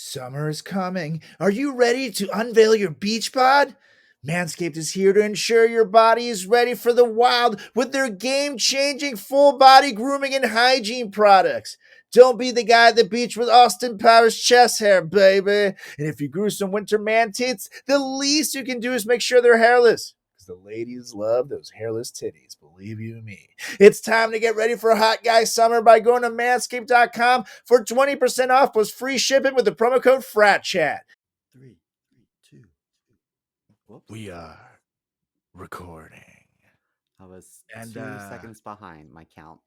Summer is coming. Are you ready to unveil your beach bod? Manscaped is here to ensure your body is ready for the wild with their game-changing full-body grooming and hygiene products. Don't be the guy at the beach with Austin Powers chest hair, baby. And if you grew some winter man tits, the least you can do is make sure they're hairless. Because the ladies love those hairless titties, believe you me. It's time to get ready for hot guy summer by going to manscaped.com for 20% off plus free shipping with the promo code FRATCHAT. 3, 2. Whoops. We are recording. I was And, 2 seconds behind my count.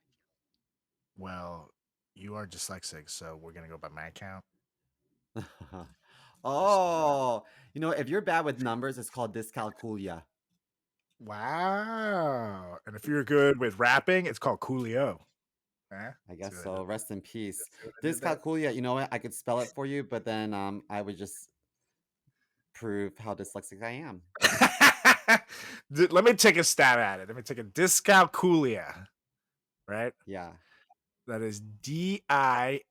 Well, you are dyslexic, so we're going to go by my count. Oh, if you're bad with numbers, it's called dyscalculia. Wow. And if you're good with rapping, it's called Coolio. I guess so. Rest in peace. Dyscalculia, you know what? I could spell it for you, but then I would just prove how dyslexic I am. Let me take a stab at it. Let me take a dyscalculia. Right? Yeah. That is DISCALCULIA.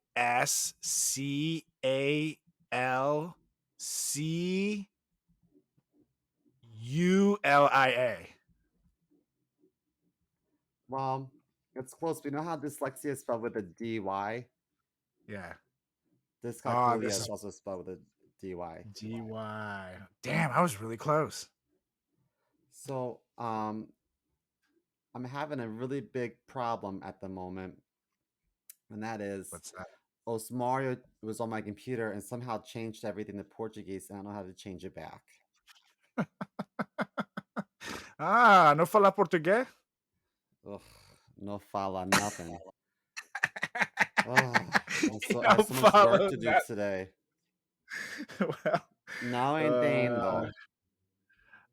Well, it's close. But you know how dyslexia is spelled with a DY? Yeah. Dyscalculia is also spelled with a DY. DY. Damn, I was really close. So, I'm having a really big problem at the moment. And that is, what's that? Osmario was on my computer and somehow changed everything to Portuguese, and I don't know how to change it back. No fala português? Ugh, no fala nothing. I have so much work to do today. Well, now entiendo.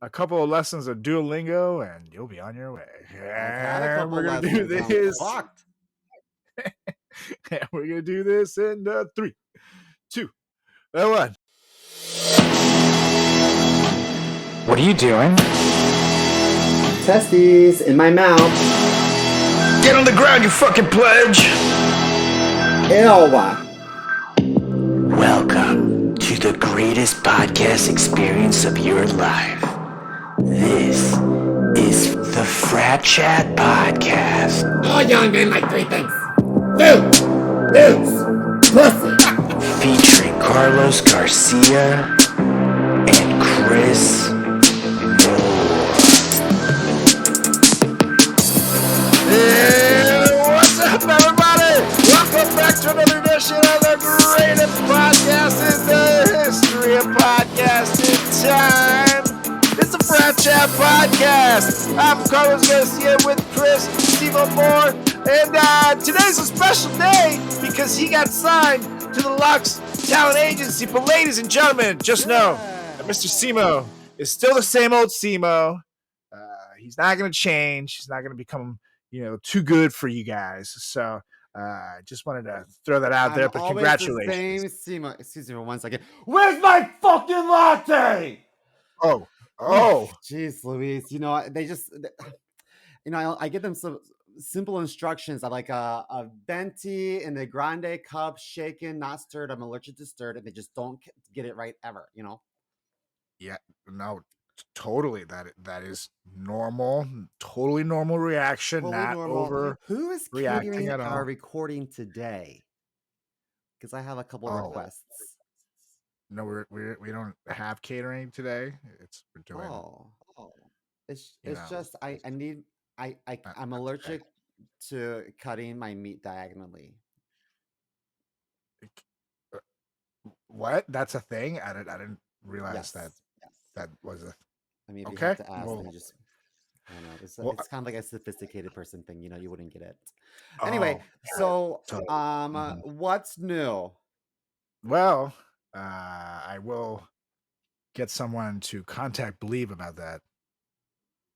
A couple of lessons of Duolingo, and you'll be on your way. I've had a couple we're gonna lessons. do this. I'm fucked. We're gonna do this in 3, 2, 1. What are you doing? Testes in my mouth. Get on the ground, you fucking pledge! Ew. Welcome to the greatest podcast experience of your life. This is the Frat Chat Podcast. All young men like 3 things. Food, booze, pussy. Featuring Carlos Garcia and Chris What's up, everybody? Welcome back to another edition of the greatest podcast in the history of podcasting time. It's the Frat Chat Podcast. I'm Carlos Garcia with Chris Steve-O Moore, and today's a special day because he got signed to the Lux Talent Agency. But ladies and gentlemen, just know that Mr. Simo is still the same old Simo. He's not going to change. He's not going to become too good for you guys. So just wanted to throw that out there. But congratulations. The same Simo. Excuse me for 1 second. Where's my fucking latte? Oh, jeez, Louise. They just, I give them some simple instructions. I like a venti in a grande cup, shaken, not stirred. I'm allergic to stirred, and they just don't get it right ever. Yeah, no. Totally, that is normal, totally normal reaction. Totally not normal. Over. Who is catering our recording today? Because I have a couple of requests. No, we don't have catering today. We're doing. It's just I'm allergic to cutting my meat diagonally. What? That's a thing? I didn't realize that was a. I mean, if you have to ask, then you just, I don't know. It's kind of like a sophisticated person thing. You wouldn't get it. Anyway, so what's new? Well, I will get someone to contact Believe about that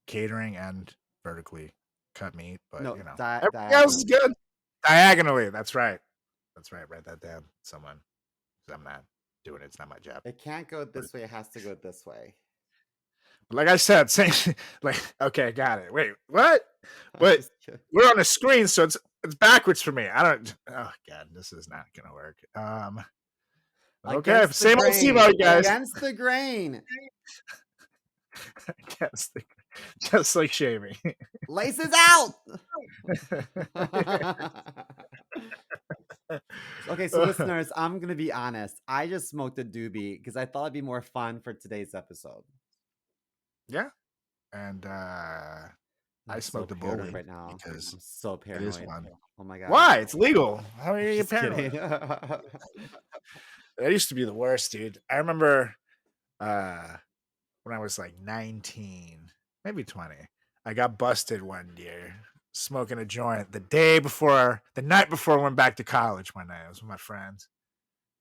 catering and vertically cut meat, but everything else is good. Diagonally, that's right. Write that down, someone. I'm not doing it. It's not my job. It can't go this way. It has to go this way. Like I said, okay, got it. Wait, what? But we're on a screen, so it's backwards for me. I don't. Oh God, this is not gonna work. Okay, Against the same old grain. SEMO, guys. Against the grain. Just like shaving. Laces out. Okay, so listeners, I'm gonna be honest. I just smoked a doobie because I thought it'd be more fun for today's episode. Yeah, and I I'm so smoked a paranoid bully right now. because I'm so it is paranoid. one. Oh my god. Why? It's legal. How are you Just paranoid? kidding. That used to be the worst, dude. I remember when I was like 19, maybe 20. I got busted one year smoking a joint the night before I went back to college one night. I was with my friends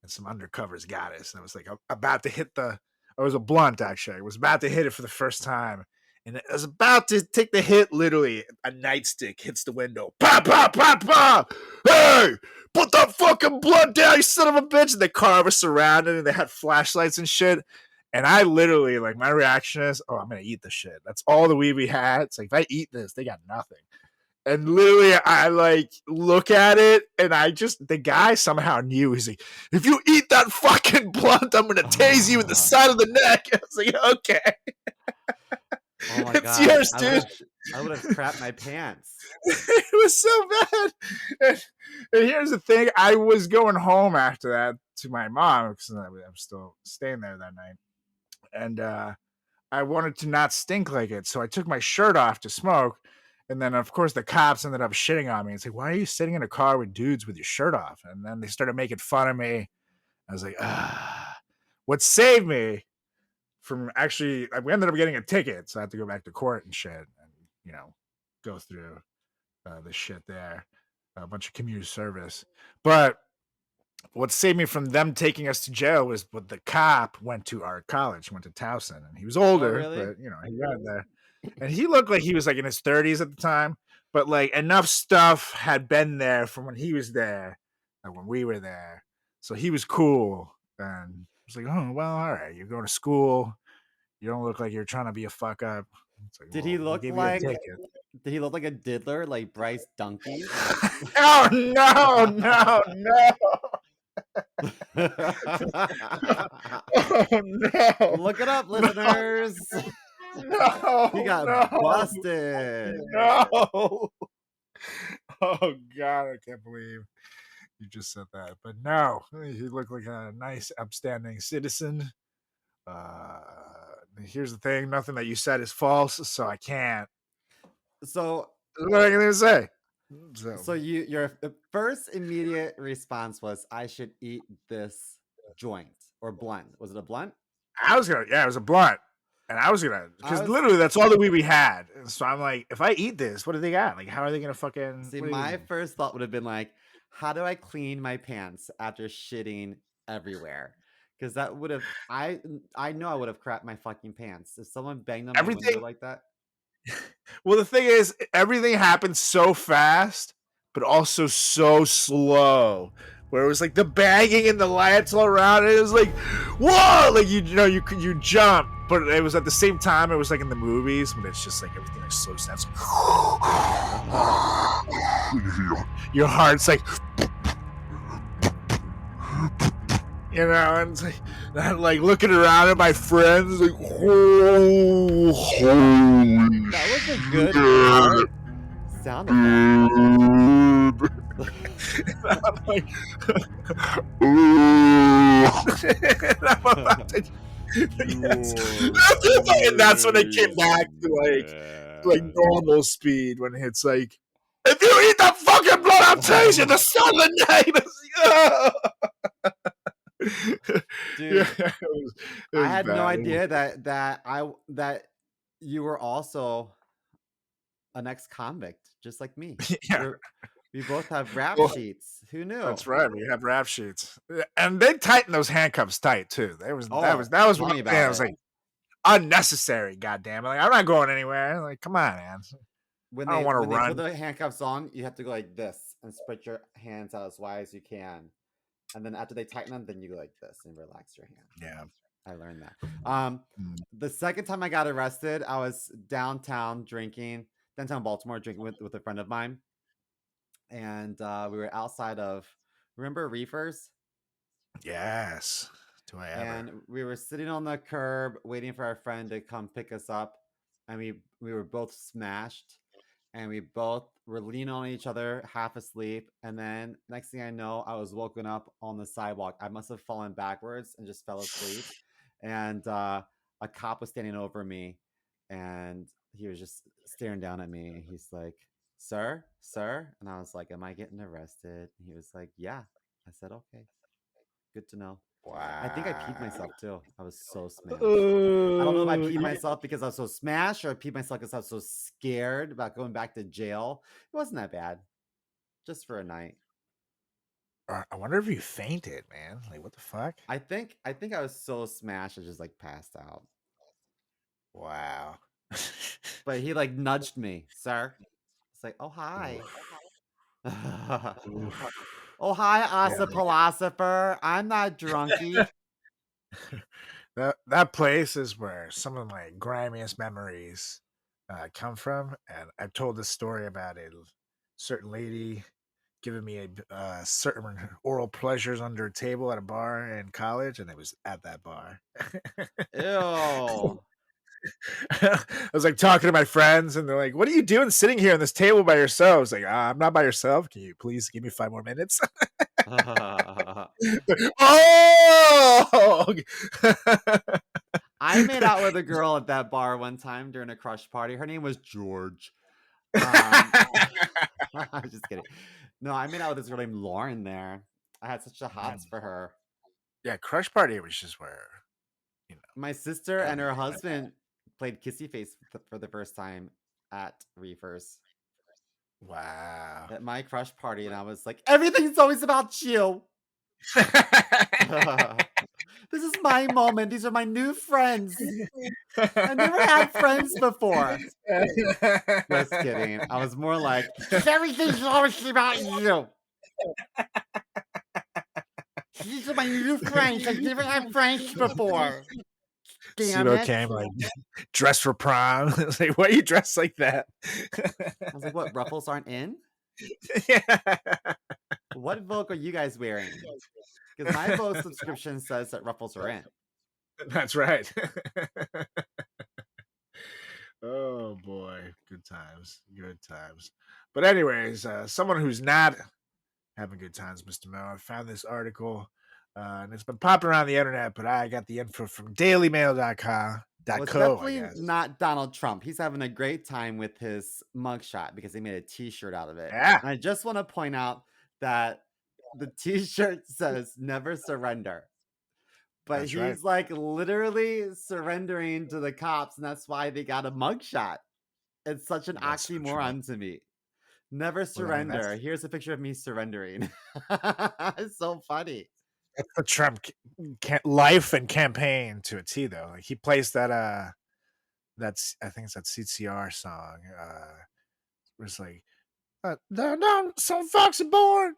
and some undercovers got us. And I was like, about to hit it was a blunt actually. I was about to hit it for the first time. And I was about to take the hit, literally, a nightstick hits the window. Pop, pop, pop, pop! Hey! Put that fucking blunt down, you son of a bitch! And the car was surrounded and they had flashlights and shit. And I literally, like, my reaction is, oh, I'm gonna eat this shit. That's all the weed we had. It's like, if I eat this, they got nothing. And literally, I like look at it, and the guy somehow knew. He's like, if you eat that fucking blunt, I'm gonna tase you in the side of the neck. I was like, okay. Oh my It's god. yours, dude. I would have crapped my pants. It was so bad. And here's the thing: I was going home after that to my mom because I'm still staying there that night, and I wanted to not stink like it, so I took my shirt off to smoke. And then, of course, the cops ended up shitting on me. It's like, why are you sitting in a car with dudes with your shirt off? And then they started making fun of me. I was like, ah. What saved me from actually, we ended up getting a ticket, so I had to go back to court and shit, and go through the shit there, a bunch of community service. But what saved me from them taking us to jail was what the cop went to our college, went to Towson, and he was older, really? but he got there, and he looked like he was like in his 30s at the time, but like enough stuff had been there from when he was there, like when we were there, so he was cool, and I was like, oh well, all right, you're going to school, you don't look like you're trying to be a fuck up. It's like, Did well, he we'll look give you a like ticket. Did he look like a diddler like Bryce Dunky? Oh no, no, no. Oh no! Look it up, listeners. No, He got no, busted. no. Oh god, I can't believe you just said that. But no, he looked like a nice, upstanding citizen. Here's the thing: nothing that you said is false, so I can't. So What am I gonna say? So your first immediate response was, I should eat this joint or blunt. Was it a blunt? I was gonna, yeah, it was a blunt, and I was gonna, because I was- literally that's all the weed we had. And so I'm like, if I eat this, what do they got? Like, how are they gonna fucking? See, what do you my mean? first thought would have been like, how do I clean my pants after shitting everywhere? Because that would have, I know I would have crapped my fucking pants if someone banged on my window Everything. like that. Well, the thing is, everything happened so fast, but also so slow. Where it was like the banging and the lights all around. It was like, whoa! Like you jump, but it was at the same time. It was like in the movies, but it's just like everything like slow steps. Your heart's like, and it's like, I'm like looking around at my friends, like, oh, holy That was a shit. good heart sound effect. I'm like, and I'm about to, yes. And that's when it came back to like normal speed when it's like, if you eat that fucking blood, I'll taste you the sun of the night. Dude, it was I had no bad. idea that you were also an ex-convict, just like me. Yeah. We both have rap Well, sheets. Who knew? That's right. We have rap sheets, and they tighten those handcuffs tight too. That was Oh, one tell me thing. about I was it. like, unnecessary. Goddamn it! Like, I'm not going anywhere. Like, come on, man. When I don't they wanna when they run. put the handcuffs on, you have to go like this and spread your hands out as wide as you can. And then after they tighten them, then you go like this and relax your hand. Yeah. I learned that. Mm. The second time I got arrested, I was downtown Baltimore, drinking with a friend of mine. And we were outside of, remember Reefers? Yes. Do I ever? And we were sitting on the curb waiting for our friend to come pick us up, and we were both smashed, and we both were leaning on each other, half asleep. And then next thing I know, I was woken up on the sidewalk. I must have fallen backwards and just fell asleep. And a cop was standing over me, and he was just staring down at me. He's like, "Sir, sir," and I was like, "Am I getting arrested?" And he was like, "Yeah." I said, "Okay, good to know." I think I peed Wow. myself too. I was so smashed. I don't know if I Oh, peed myself because I was so smashed, or I peed myself because I was so scared about going back to jail. It wasn't that bad. Just for a night. I wonder if you fainted, man. Like, what the fuck? I think I was so smashed I just like passed out. Wow. But he like nudged me, "Sir." It's like, "Oh hi." Oof. "Oh hi, Yeah. Asa philosopher. I'm not drunky." That place is where some of my grimiest memories come from, and I've told this story about a certain lady giving me a certain oral pleasures under a table at a bar in college, and it was at that bar. Ew. I was like talking to my friends, and they're like, "What are you doing sitting here on this table by yourself?" I was like, I'm not by yourself. Can you please give me 5 more minutes? Oh! I made out with a girl at that bar one time during a crush party. Her name was George. I'm just kidding. No, I made out with this girl named Lauren there. I had such a hots for her. Yeah, crush party was just where My sister and her everything. husband played Kissy Face for the first time at Reefers Wow. at my crush party, and I was like, everything's always about you. This is my moment. These are my new friends. I never had friends before. Just kidding. I was more like, everything's always about you. These are my new friends. I never had friends before. Damn Pseudo it. came like dressed for prom. It's like, why are you dressed like that? I was like, what, ruffles aren't in? Yeah. What Vogue are you guys wearing? Because my Vogue subscription says that ruffles are in. That's right. Oh boy, good times, good times. But anyways, someone who's not having good times, Mr. Mel, I found this article, and it's been popping around the internet, but I got the info from dailymail.com. Well, it's .co, I definitely guess. not Donald Trump. He's having a great time with his mugshot because he made a t-shirt out of it. Yeah, And I just want to point out that the t-shirt says never surrender. But that's right. he's like literally surrendering to the cops, and that's why they got a mugshot. It's such an That's so true. oxymoron to me. Never Well, I mean, surrender. Here's a picture of me surrendering. It's so funny. that's the Trump life and campaign to a T, though. Like he plays that that's I think it's that CCR song. Where it's like down some foxy born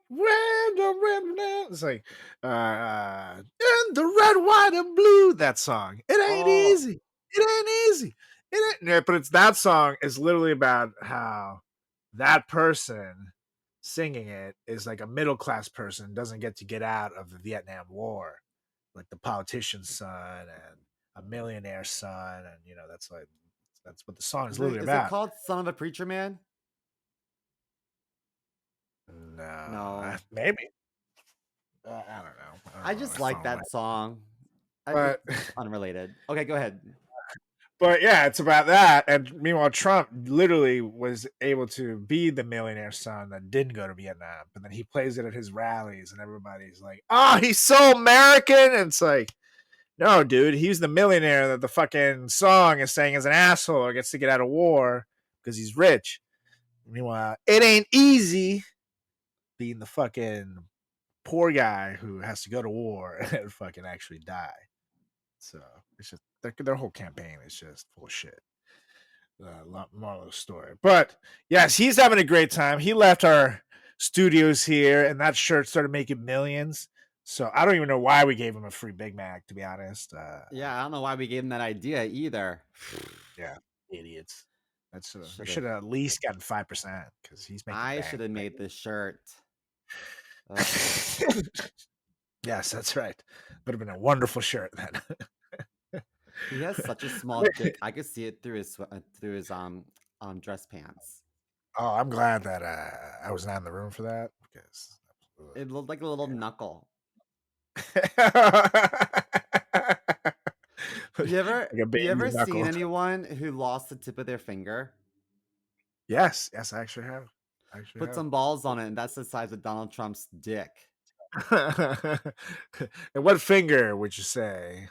it's like in the red, white, and blue. That song. It ain't Oh, easy. It ain't easy. It ain't. Yeah, but it's that song is literally about how that person singing it is like a middle class person doesn't get out of the Vietnam War, like the politician's son and a millionaire's son, and that's what the song is literally is it about. called Son of a Preacher Man? No, No. maybe. I don't know. I just like that song. But It's unrelated. Okay, go ahead. but yeah, it's about that. And meanwhile, Trump literally was able to be the millionaire son that didn't go to Vietnam, but then he plays it at his rallies, and everybody's like, "Oh, he's so American." And it's like, no, dude, he's the millionaire that the fucking song is saying is an asshole or gets to get out of war because he's rich. Meanwhile, it ain't easy being the fucking poor guy who has to go to war and fucking actually die. So it's just their whole campaign is just full of shit. Moral of the story. But yes, he's having a great time. He left our studios here, and that shirt started making millions. So I don't even know why we gave him a free Big Mac, to be honest. Yeah, I don't know why we gave him that idea either. Yeah, idiots. That's we Should've- should have at least gotten 5% because he's making. I bank. should have made this shirt. Yes, that's right. Would have been a wonderful shirt then. He has such a small dick. I could see it through his dress pants. Oh, I'm glad that I was not in the room for that because. It looked like a little knuckle. You ever Like a you ever baby's seen knuckles. anyone who lost the tip of their finger? Yes, I actually have. Put some balls on it, and that's the size of Donald Trump's dick. And what finger would you say?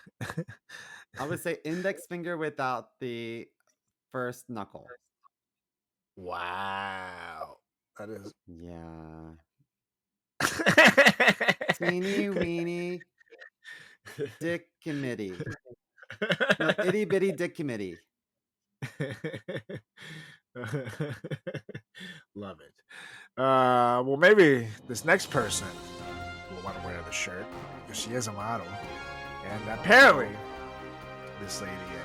I would say index finger without the first knuckle. Wow, that is. Yeah. Teeny weeny dick committee. No, itty bitty dick committee. Love it. Well, maybe this next person will want to wear the shirt because she is a model, and apparently, this lady, you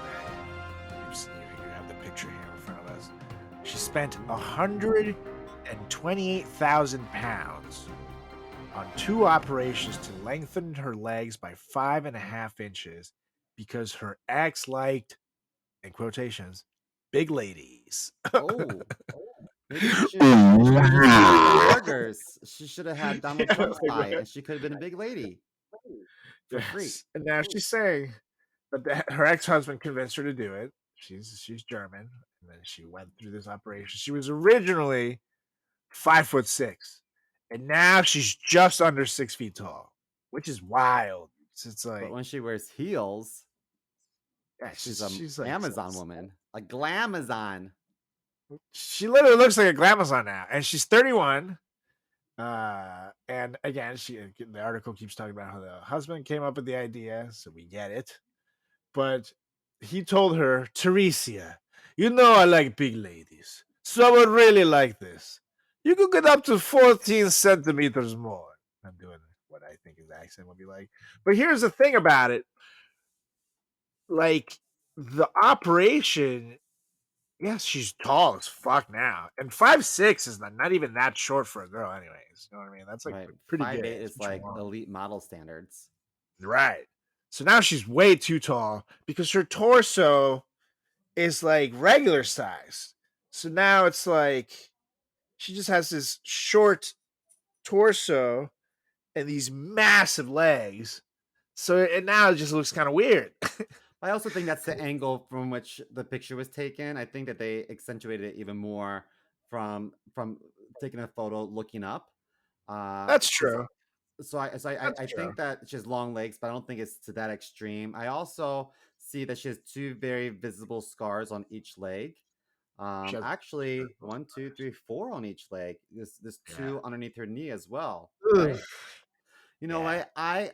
have the picture here in front of us. She spent £128,000 on 2 operations to lengthen her legs by 5.5 inches because her ex liked, in quotations, big ladies. Oh. Maybe she should have had burgers. She should have had Donald Trump's pie, and she could have been a big lady for free. Yes. And now she's saying that her ex-husband convinced her to do it. She's German, and then she went through this operation. She was originally 5'6", and now she's just under 6 feet tall, which is wild. It's But like, when she wears heels, yeah, she's she's like Amazon woman, a glamazon. She literally looks like a glamazon now, and she's 31. And again, the article keeps talking about how the husband came up with the idea, so we get it. But he told her, Teresia, you know I like big ladies, so I would really like this. You could get up to 14 centimeters more. I'm doing what I think his accent would be like. But here's the thing about it. Like, the operation, yes, she's tall as fuck now. And 5'6" is not even that short for a girl anyways. You know what I mean? That's like Right. pretty 5'8" good. is like elite model standards. Right. So now she's way too tall because her torso is like regular size. So now it's like she just has this short torso and these massive legs. So it now just looks kind of weird. I also think that's the angle from which the picture was taken. I think that they accentuated it even more from taking a photo looking up. That's true. So I think that she has long legs, but I don't think it's to that extreme. I also see that she has 2 very visible scars on each leg. Actually, 1, 2, 3, 4 on each leg. There's 2 underneath her knee as well. Right? You know what? I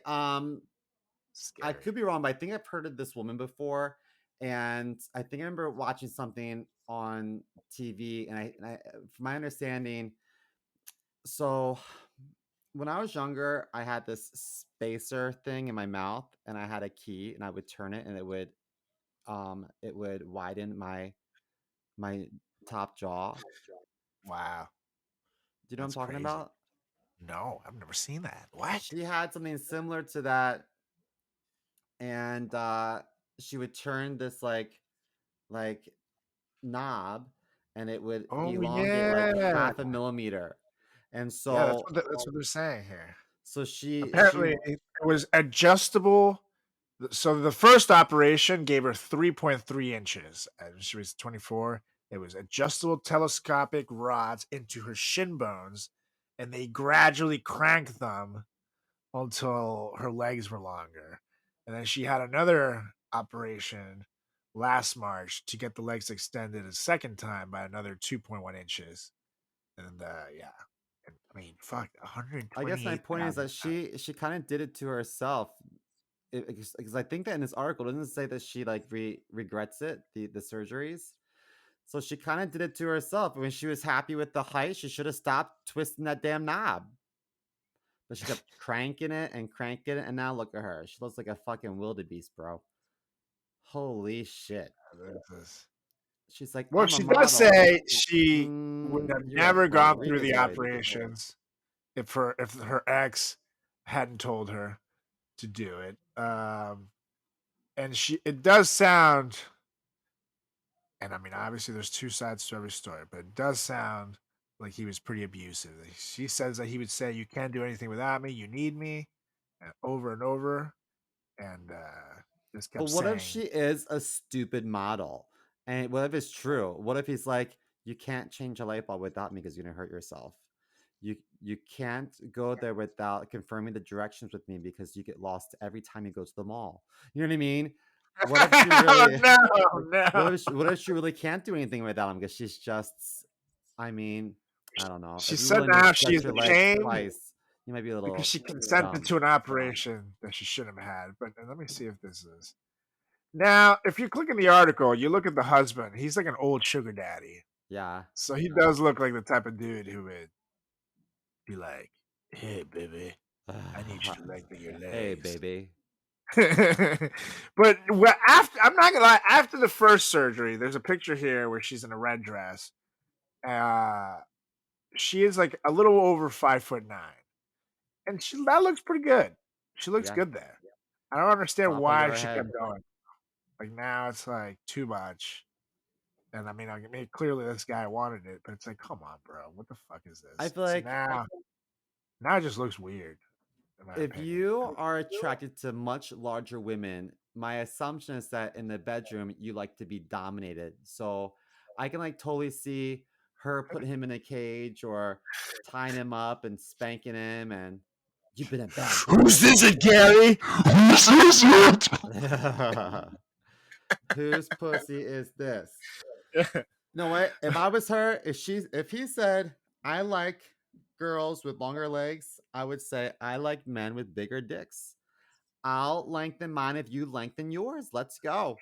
could be wrong, but I think I've heard of this woman before, and I think I remember watching something on TV, and I from my understanding, so when I was younger, I had this spacer thing in my mouth, and I had a key, and I would turn it, and it would widen my top jaw. Wow. Do you know what I'm talking about? No, I've never seen that. What? She had something similar to that, and she would turn this like knob, and it would elongate like half a millimeter. And so that's what they're saying here. so Apparently, it was adjustable. So the first operation gave her 3.3 inches. And she was 24. It was adjustable telescopic rods into her shin bones, and they gradually cranked them until her legs were longer. And then she had another operation last March to get the legs extended a second time by another 2.1 inches. And yeah. And, I mean, fuck, 120. I guess my point is that she kind of did it to herself, because I think that in this article it doesn't say that she like regrets it, the surgeries. So she kind of did it to herself. When she was happy with the height, she should have stopped twisting that damn knob. But she kept cranking it, and now look at her. She looks like a fucking wildebeest, bro. Holy shit. She's like, well, I'm she a does model. say she would have You're never a gone Puerto through Rican the lady. operations if her ex hadn't told her. to do it. And it does sound, and I mean, obviously there's two sides to every story, but it does sound like he was pretty abusive. She says that he would say, "You can't do anything without me. You need me," over and over, and just But kept what if saying, she is a stupid model? And what if it's true? What if he's like, you can't change a light bulb without me because you're gonna hurt yourself. You can't go there without confirming the directions with me because you get lost every time you go to the mall. You know what I mean? What if she "Oh really no, no." what if she really can't do anything without him because she's just I mean, I don't know. She If you're said willing to now she stretch is your legs ashamed twice, you might be a because little she consented dumb. to an operation that she shouldn't have had. But let me see if this is. Now, if you click in the article, you look at the husband. He's like an old sugar daddy. Yeah. So he does look like the type of dude who would be like, "Hey, baby, I need you to let go your Hey, legs." baby. But after, I'm not gonna lie, after the first surgery, there's a picture here where she's in a red dress. Uh, she is like a little over 5'9", and that looks pretty good. She looks Yeah. good there. I don't understand Top of why her she kept head. going. Like now it's like too much. And I mean, clearly this guy wanted it, but it's like, come on, bro, what the fuck is I this? feel So like now it just looks weird, in my if opinion. you are attracted to much larger women, my assumption is that in the bedroom you like to be dominated. So I can like totally see her putting him in a cage or tying him up and spanking him and you've been a bad Who's boy. this, Gary? Who's this it? Whose pussy is this? No way. If I was her, if he said I like girls with longer legs, I would say I like men with bigger dicks. I'll lengthen mine if you lengthen yours. Let's go.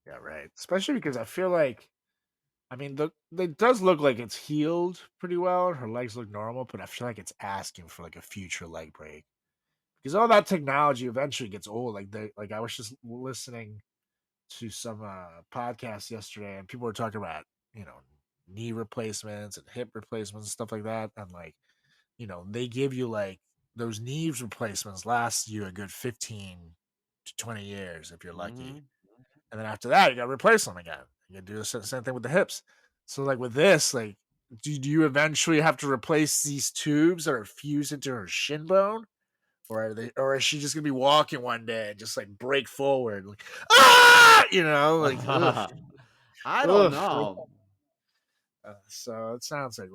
Yeah, right. Especially because I feel like, I mean, it does look like it's healed pretty well. Her legs look normal, but I feel like it's asking for like a future leg break because all that technology eventually gets old. Like I was just listening to some podcast yesterday, and people were talking about knee replacements and hip replacements and stuff like that, and like they give you like those knee replacements last you a good 15 to 20 years if you're lucky, Hmm. and then after that you got to replace them again. You do the same thing with the hips. So like with this, like do you eventually have to replace these tubes that are fused into her shin bone? Or is she just gonna be walking one day and just like break forward, like like ugh, I don't ugh. know. So it sounds like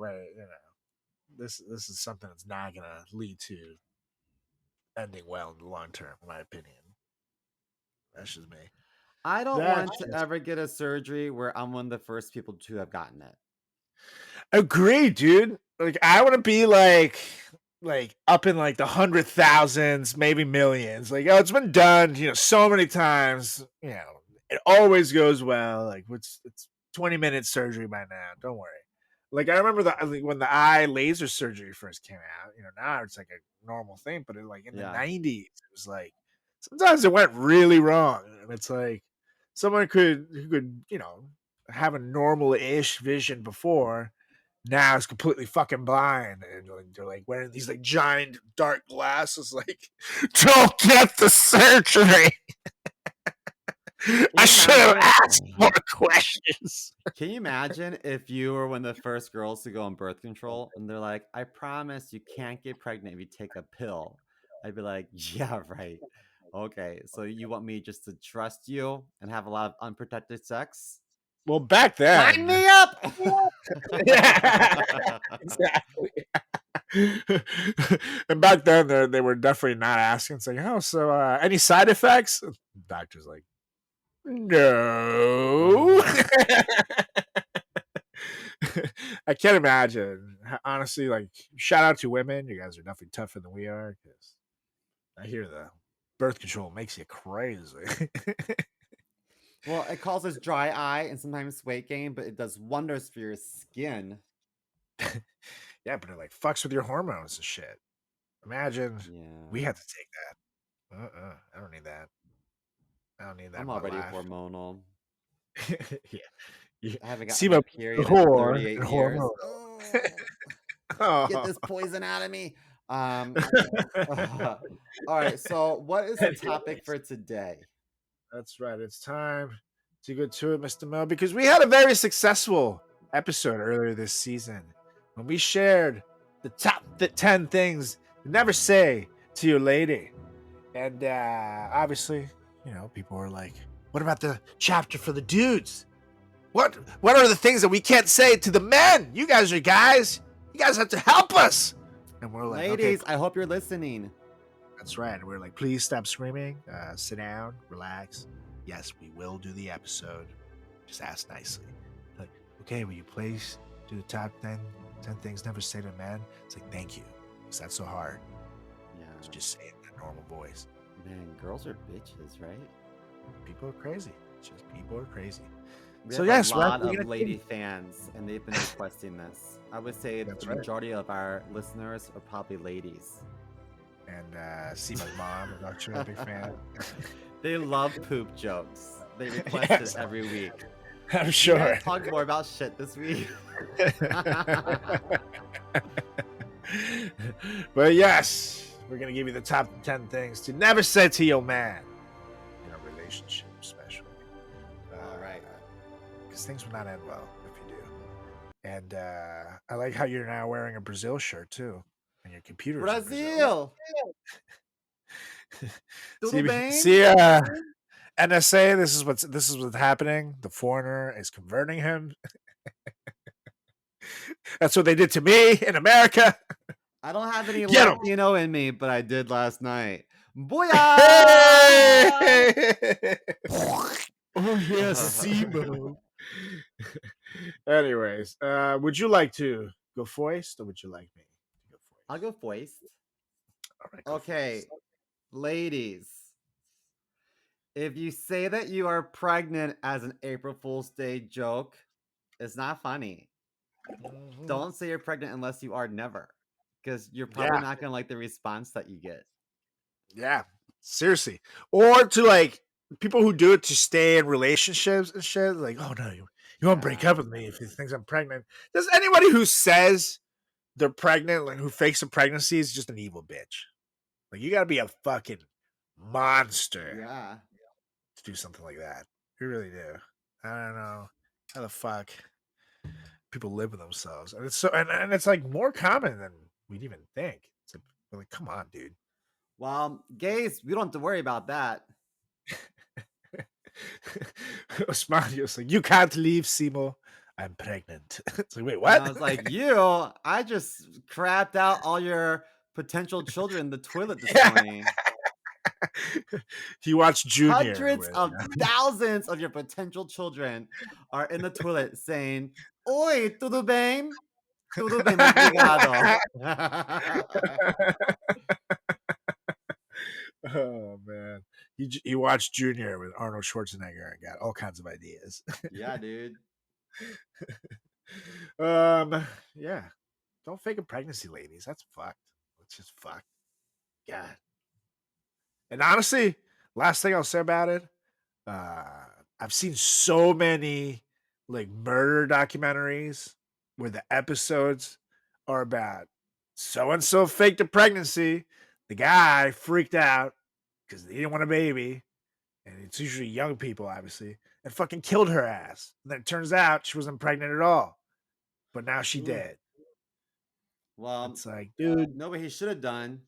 this is something that's not gonna lead to ending well in the long term, in my opinion. That's just me. I don't That's want to just ever get a surgery where I'm one of the first people to have gotten it. agree, dude. Like I want to be like up in like the 100,000s, maybe millions. Like, oh, it's been done, so many times. It always goes well. Like, it's 20-minute surgery by now. Don't worry. Like, I remember when the eye laser surgery first came out. Now it's like a normal thing, but like in the Yeah. 90s, it was like sometimes it went really wrong, and it's like someone who could have a normal-ish vision before now is completely fucking blind, and they're like wearing these like giant dark glasses, like don't get the surgery. Can I you should have imagine? asked more questions. Can you imagine if you were one of the first girls to go on birth control and they're like, I promise you can't get pregnant if you take a pill? I'd be like, yeah, right. Okay. So you want me just to trust you and have a lot of unprotected sex? Well, back Sign then, me up. yeah, exactly. And back then, they were definitely not asking, saying, "Oh, so any side effects?" Doctor's like, "No." I can't imagine. Honestly, like, shout out to women. You guys are definitely tougher than we are. Because I hear the birth control makes you crazy. Well, it causes dry eye and sometimes weight gain, but it does wonders for your skin. Yeah, but it like fucks with your hormones and shit. Imagine we Yeah. had to take that. I don't need that. I don't need that I'm in my already life. hormonal. Yeah. You I haven't gotten see my my period in whore 38 and years. hormonal. Oh, get Oh, this poison out of me. Um, all right. So, what is the topic for today? That's right. It's time to go to it, Mr. Mel, because we had a very successful episode earlier this season when we shared the top 10 things to never say to your lady. And obviously, people were like, what about the chapter for the dudes? What are the things that we can't say to the men? You guys are guys. You guys have to help us. And we're like, Ladies, okay, I hope you're listening. that's right. And we're like, please stop screaming. Sit down, relax. Yes, we will do the episode. Just ask nicely. Like, okay, will you please do the top 10 things never say to a man? It's like, thank you. Because that's so hard. Yeah. To just say it in a normal voice. Man, girls are bitches, right? People are crazy. It's just people are crazy. We So have yes, a we're lot actually of gonna lady fans, and they've been requesting this. I would say That's the right. majority of our listeners are probably ladies. And see my mom is actually a big fan. They love poop jokes. They request Yes. it every week. I'm Can sure. you guys talk more about shit this week? But yes, we're gonna give you the top 10 things to never say to your man in a relationship, especially. All right. Because things will not end well if you do. And I like how you're now wearing a Brazil shirt too, and your computer. Brazil. Tudo bem? See, NSA. This is what's happening. The foreigner is converting him. That's what they did to me in America. I don't have any Get 'em. Latino in me, but I did last night. Booyah! Oh yes, Simo. Anyways, would you like to go first, or would you like me to go first? I'll go first. All right, go Okay, first. ladies. If you say that you are pregnant as an April Fool's Day joke, it's not funny. Mhm. Don't say you're pregnant unless you are never, because you're probably Yeah. not gonna like the response that you get. Yeah, seriously. Or to like people who do it to stay in relationships and shit. Like, oh no, you won't break Yeah. up with me if you think I'm pregnant. Does anybody who says they're pregnant, like who fakes a pregnancy, is just an evil bitch? Like, you gotta be a fucking monster Yeah. to do something like that. You really do. I don't know how the fuck people live with themselves, and it's so and it's like more common than we'd even think. It's like, come on, dude. Well, gays, we don't have to worry about that. Osmanio's like, you can't leave, Simo. I'm pregnant. It's like, wait, And what? I was like, I just crapped out all your potential children in the toilet this morning. You watch Junior. Hundreds of thousands of your potential children are in the toilet saying, Oi, tudo bem? Tudo bem, obrigado. Oh, man. He watched Junior with Arnold Schwarzenegger and got all kinds of ideas. Yeah, dude. Yeah. Don't fake a pregnancy, ladies. That's fucked. That's just fucked. God. And honestly, last thing I'll say about it, I've seen so many like murder documentaries where the episodes are about so and so faked a pregnancy. The guy freaked out because he didn't want a baby, and it's usually young people, obviously, and fucking killed her ass. And then it turns out she wasn't pregnant at all, but now she did. Well, It's like, dude, know what he should have done?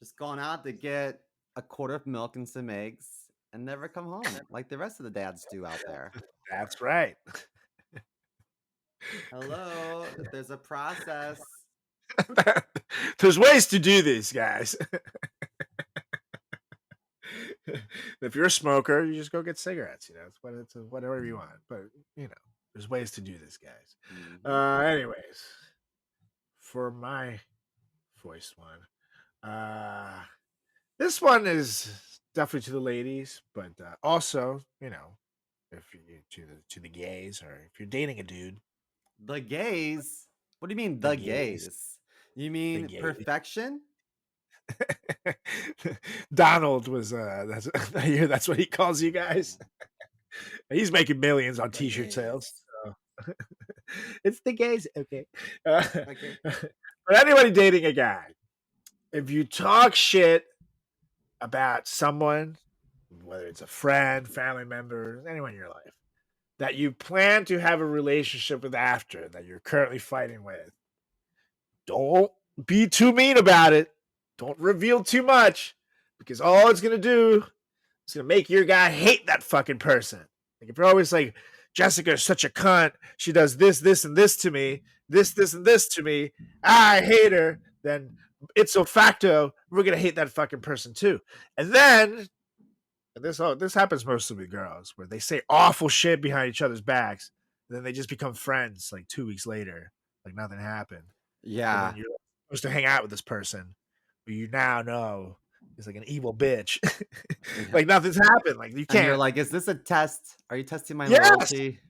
Just gone out to get a quart of milk and some eggs and never come home like the rest of the dads do out there. that's right. Hello, there's a process. There's ways to do this, guys. If you're a smoker, you just go get cigarettes. It's whatever you want. But there's ways to do this, guys. Mhm. Anyways, for my voiced one, this one is definitely to the ladies, but also, if you to the gays, or if you're dating a dude, The gays? What do you mean, the the gays, gays? You mean gays. perfection? Donald was that's I hear that's what he calls you guys. He's making millions on The t-shirt gays. sales. So. It's the gays, okay. Okay. For anybody dating a guy, if you talk shit about someone, whether it's a friend, family member, anyone in your life, that you plan to have a relationship with after, that you're currently fighting with, don't be too mean about it. Don't reveal too much, because all it's going to do is going to make your guy hate that fucking person. Like, if you're always like, Jessica is such a cunt, she does this, this, and this to me, this, and this to me, I hate her, then ipso facto, we're going to hate that fucking person too. And then, and this happens mostly with girls, where they say awful shit behind each other's backs, and then they just become friends like 2 weeks later, like nothing happened. And Yeah. then you're supposed to hang out with this person who you now know is like an evil bitch. Like nothing's happened. Like you And can't. you're like, is this a test? Are you testing my Yes. loyalty?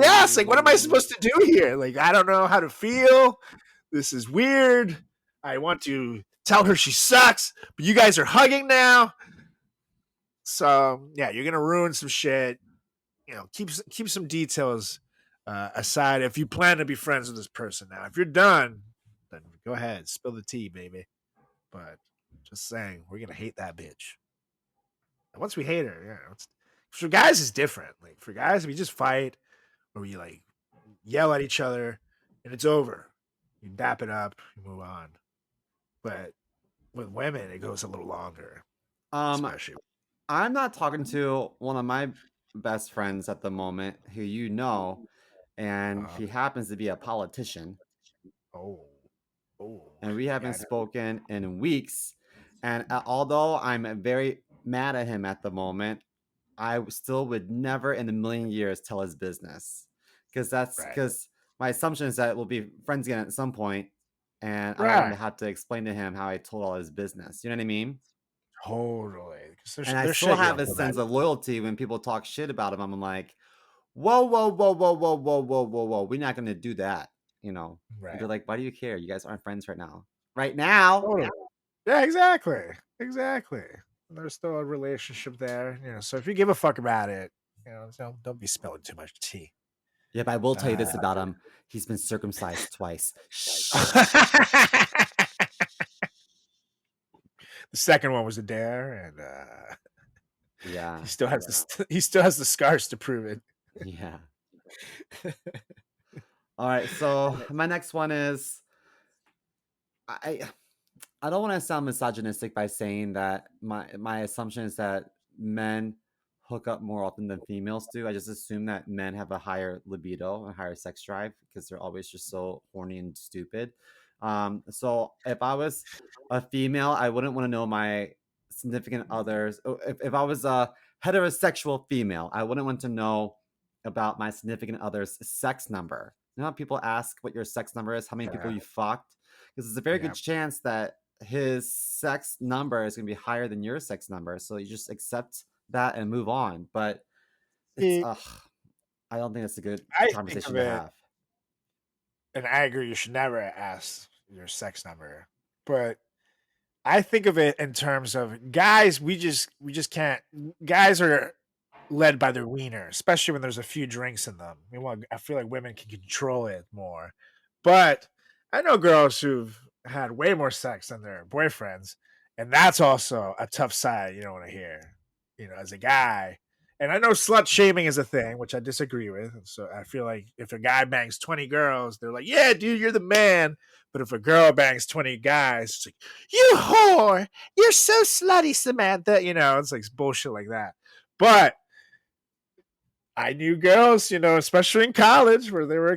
Yes. Like, what am I supposed to do here? Like, I don't know how to feel. This is weird. I want to tell her she sucks, but you guys are hugging now. So yeah, you're gonna ruin some shit. You know, keep some details aside if you plan to be friends with this person. Now, if you're done, then go ahead, spill the tea, baby. But just saying, we're gonna hate that bitch. And once we hate her, yeah. For guys, it's different. Like for guys, we just fight or we like yell at each other, and it's over. You dap it up, you move on. But with women, it goes a little longer, especially. I'm not talking to one of my best friends at the moment who you know, and he happens to be a politician. Oh. And we haven't Yeah, spoken in weeks. And although I'm very mad at him at the moment, I still would never in a million years tell his business. Because my assumption is that we'll be friends again at some point, and I don't want to have to explain to him how I told all his business. You know what I mean? Totally. And I still have a sense of loyalty when people talk shit about him. I'm like, whoa, whoa, whoa, whoa, whoa, whoa, whoa, whoa, whoa. We're not gonna do that, you know. Right. And be like, why do you care? You guys aren't friends right now. Right now. Totally. Yeah, exactly. Exactly. There's still a relationship there, you know. So if you give a fuck about it, you know, don't be spilling too much tea. Yeah, but I will tell you this about him. He's been circumcised twice. The second one was a dare, and yeah, he still has the scars to prove it. Yeah. All right, so my next one is I don't want to sound misogynistic by saying that my assumption is that men hook up more often than females do. I just assume that men have a higher libido, a higher sex drive because they're always just so horny and stupid. So if I was a female, I wouldn't want to know my significant others. If I was a heterosexual female, I wouldn't want to know about my significant other's sex number. You know how people ask what your sex number is, how many people you fucked? Because there's a very good chance that his sex number is going to be higher than your sex number. So you just accept that and move on. But it's, I don't think it's a good conversation to have. And I agree, you should never ask your sex number. But I think of it in terms of guys, we just can't. Guys are led by their wiener, especially when there's a few drinks in them. I feel like women can control it more. But I know girls who've had way more sex than their boyfriends, and that's also a tough side you don't want to hear, you know, as a guy. And I know slut shaming is a thing, which I disagree with. And so I feel like if a guy bangs 20 girls, they're like, yeah, dude, you're the man. But if a girl bangs 20 guys, it's like, you whore, you're so slutty, Samantha. You know, it's like bullshit like that. But I knew girls, you know, especially in college where they were,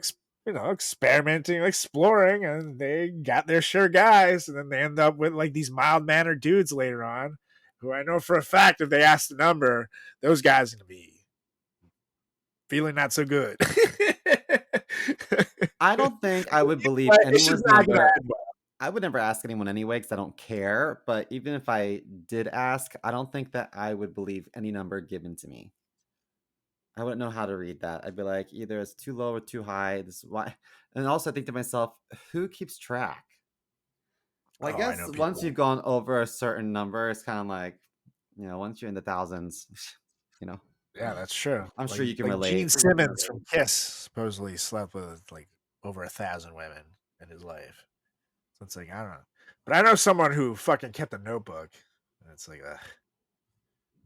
experimenting, exploring, and they got their share guys. And then they end up with like these mild-mannered dudes later on who I know for a fact if they ask the number, those guys are going to be feeling not so good. I don't think I would believe anyone's number. I would never ask anyone anyway because I don't care. But even if I did ask, I don't think that I would believe any number given to me. I wouldn't know how to read that. I'd be like, either it's too low or too high. This is why. And also, I think to myself, who keeps track? Well, I guess once you've gone over a certain number, it's kind of like, you know, once you're in the thousands, you know. Yeah, that's true. I'm sure you can relate. Gene Simmons from Kiss supposedly slept with like over 1,000 women in his life. So it's like, I don't know. But I know someone who fucking kept a notebook. And it's like,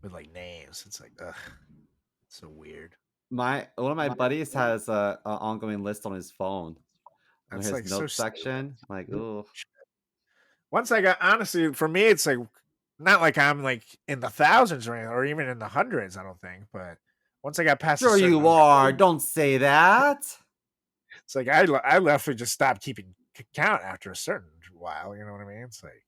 with like names. It's like, it's so weird. One of my buddies has a ongoing list on his phone on That's his like so notes stupid. section. Like, oh, Once I got, honestly, for me, it's like not like I'm like in the thousands or even in the hundreds. I don't think, but once I got past a sure certain you amount, are. Don't say that. it's like I left and just stopped keeping count after a certain while. You know what I mean? It's like,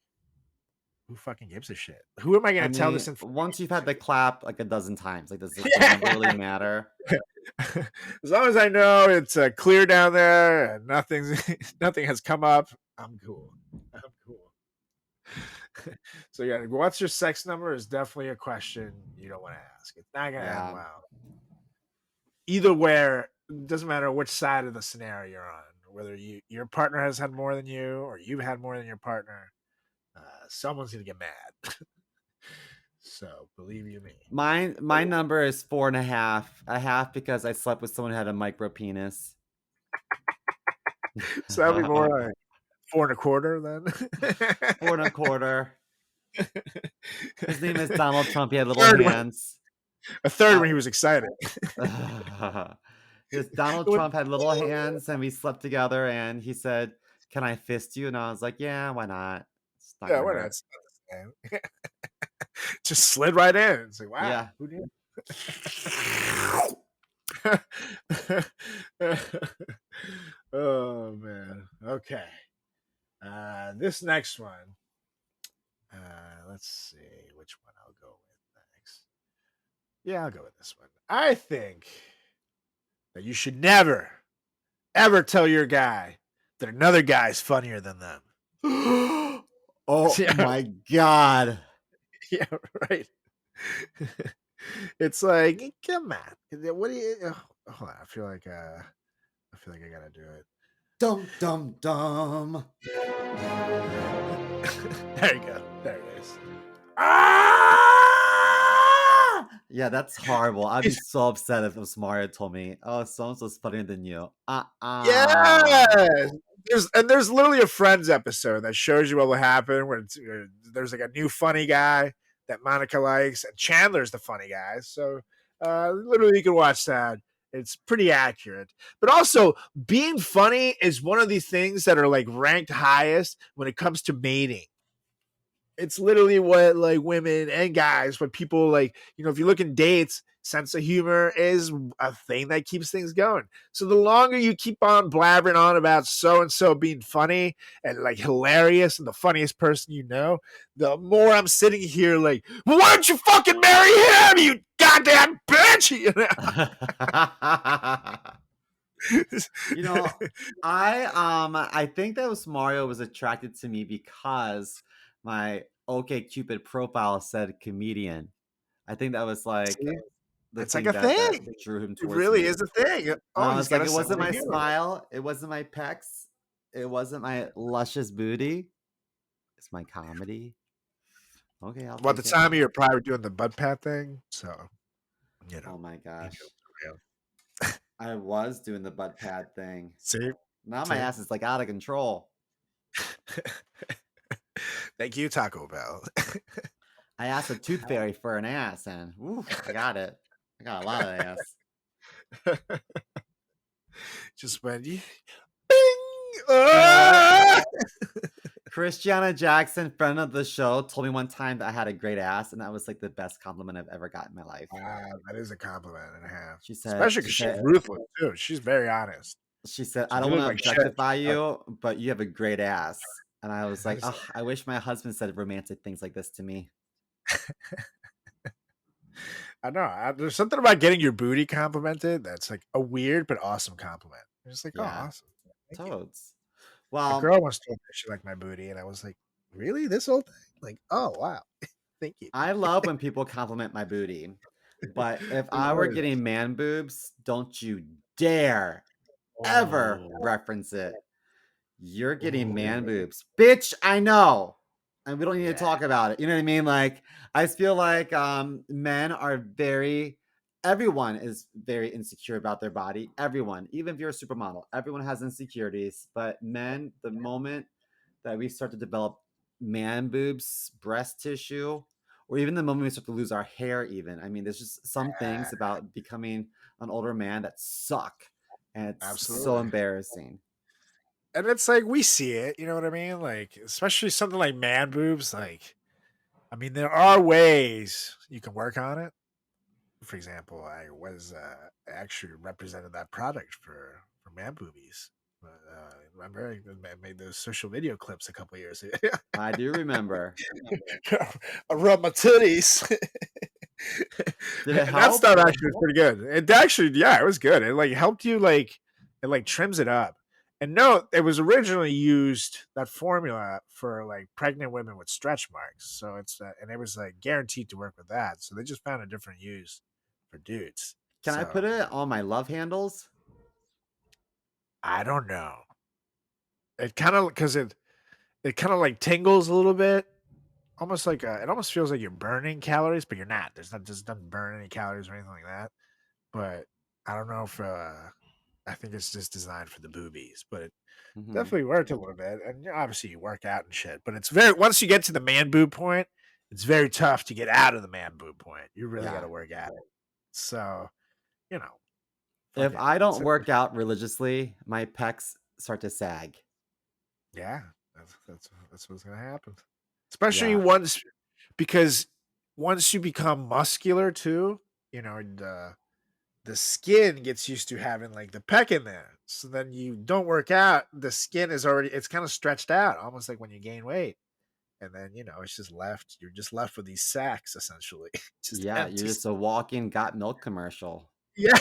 who fucking gives a shit? Who am I I going to tell this mean, information once you've had the to? clap like a dozen times, like, does it Yeah. really matter? As long as I know it's clear down there and nothing has come up, I'm cool. I'm cool. So yeah, what's your sex number is definitely a question you don't want to ask. It's not gonna end well. Either where, doesn't matter which side of the scenario you're on, whether your partner has had more than you or you've had more than your partner, someone's gonna get mad. So believe you me. My number is 4.5. A half because I slept with someone who had a micro penis. So that'd be more like 4.25 then. 4.25. His name is Donald Trump. He had little Third hands. A third when he was excited. Because Donald Trump had little hands and we slept together and he said, "Can I fist you?" And I was like, "Yeah, why not? It's not Yeah, gonna why hurt." not? Just slid right in. It's like, wow, Yeah. who did? Oh man. Okay. This next one. Let's see which one I'll go with next. Yeah, I'll go with this one. I think that you should never, ever tell your guy that another guy's funnier than them. Oh Yeah. my God. Yeah, right. It's like, come on. What do you hold on, I feel like I gotta do it. Dum dum dum. There you go. There it is. Yeah, that's horrible. I'd be so upset if Mario told me, "Oh, so-and-so's funnier than you." Yes. There's literally a Friends episode that shows you what will happen when there's like a new funny guy that Monica likes, and Chandler's the funny guy. So literally, you can watch that. It's pretty accurate. But also, being funny is one of these things that are like ranked highest when it comes to mating. It's literally what like women and guys, when people like, if you look in dates, sense of humor is a thing that keeps things going. So the longer you keep on blabbering on about so and so being funny and like hilarious and the funniest person you know, the more I'm sitting here like, well, why don't you fucking marry him, you goddamn bitch? I think that was Mario was attracted to me because my OkCupid profile said comedian. I think that was like See? the It's like thing a that thing. drew him It towards really me. is a thing. And Oh, I he's was got like, a it wasn't sense my of humor. smile, it wasn't my pecs, it wasn't my luscious booty. It's my comedy. Okay, I'll Well, at take the it. time, you were probably doing the bud pat thing, so Oh my gosh. you know. I was doing the butt pad thing. See, Now my ass is like out of control. Thank you, Taco Bell. I asked a tooth fairy for an ass, and I got it. I got a lot of ass. Just went, bing! Ah! Christiana Jackson, friend of the show, told me one time that I had a great ass, and that was like the best compliment I've ever got in my life. Wow, that is a compliment and a half. She said, especially because she's ruthless too. She's very honest. She said, "I don't want to objectify you, but you have a great ass." And I was like, "Oh, I wish my husband said romantic things like this to me." I know. There's something about getting your booty complimented that's like a weird but awesome compliment. It's like, oh, awesome. Toads. Well, a girl once told me she liked my booty, and I was like, really? This old thing? Like, oh, wow. Thank you. I love when people compliment my booty. But if I were getting man boobs, don't you dare ever reference it. You're getting man boobs. Bitch, I know. And we don't need to talk about it. You know what I mean? Like, I feel like men are everyone is very insecure about their body. Everyone, even if you're a supermodel, everyone has insecurities. But men, the moment that we start to develop man boobs, breast tissue, or even the moment we start to lose our hair. Even I mean, there's just some things about becoming an older man that suck, and it's so Absolutely. embarrassing. And it's like we see it, you know what I mean? Like, especially something like man boobs. Like, I mean, there are ways you can work on it. For example, I was actually represented that product for man boobies. Remember, I made those social video clips a couple years ago. I do remember. I rub my titties. Did it And that help? stuff actually was pretty good. It actually, yeah, it was good. It like helped you, like it like trims it up. And no, it was originally used that formula for like pregnant women with stretch marks. So it's and it was like guaranteed to work with that. So they just found a different use for dudes. Can I put So it on my love handles? I don't know. It kind of because it kind of like tingles a little bit, almost like it almost feels like you're burning calories, but you're not. There's not just doesn't burn any calories or anything like that. But I don't know if I think it's just designed for the boobies, but it Mhm. definitely worked a little bit. And obviously you work out and shit, but it's very once you get to the man boob point, it's very tough to get out of the man boob point. You really got Yeah. to work at it. So you know, If fucking I don't work out religiously, my pecs start to sag. yeah, that's what's gonna happen. Especially Yeah. once because once you become muscular too, you know, the skin gets used to having like the pec in there. So then you don't work out, the skin is already it's kind of stretched out, almost like when you gain weight. And then, it's just left. You're just left with these sacks essentially. Just Yeah, you're empty. just a walking got milk commercial. Yeah.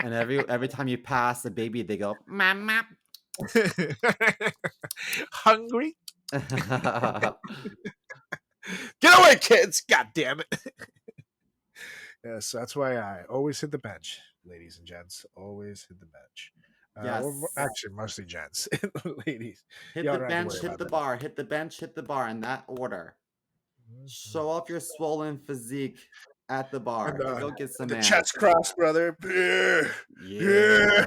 And every time you pass a baby, they go, "Mama." Hungry? Get away, kids! God damn it. Yes, that's why I always hit the bench, ladies and gents. Always hit the bench. Yes. Actually, mostly gents. Ladies, Hit y'all the don't have to worry bench, hit about the that. bar, hit the bench, hit the bar in that order. Mhm. Show off your swollen physique at the And bar. Go get and some the chest abs. cross, brother. Yeah, yeah. Yeah.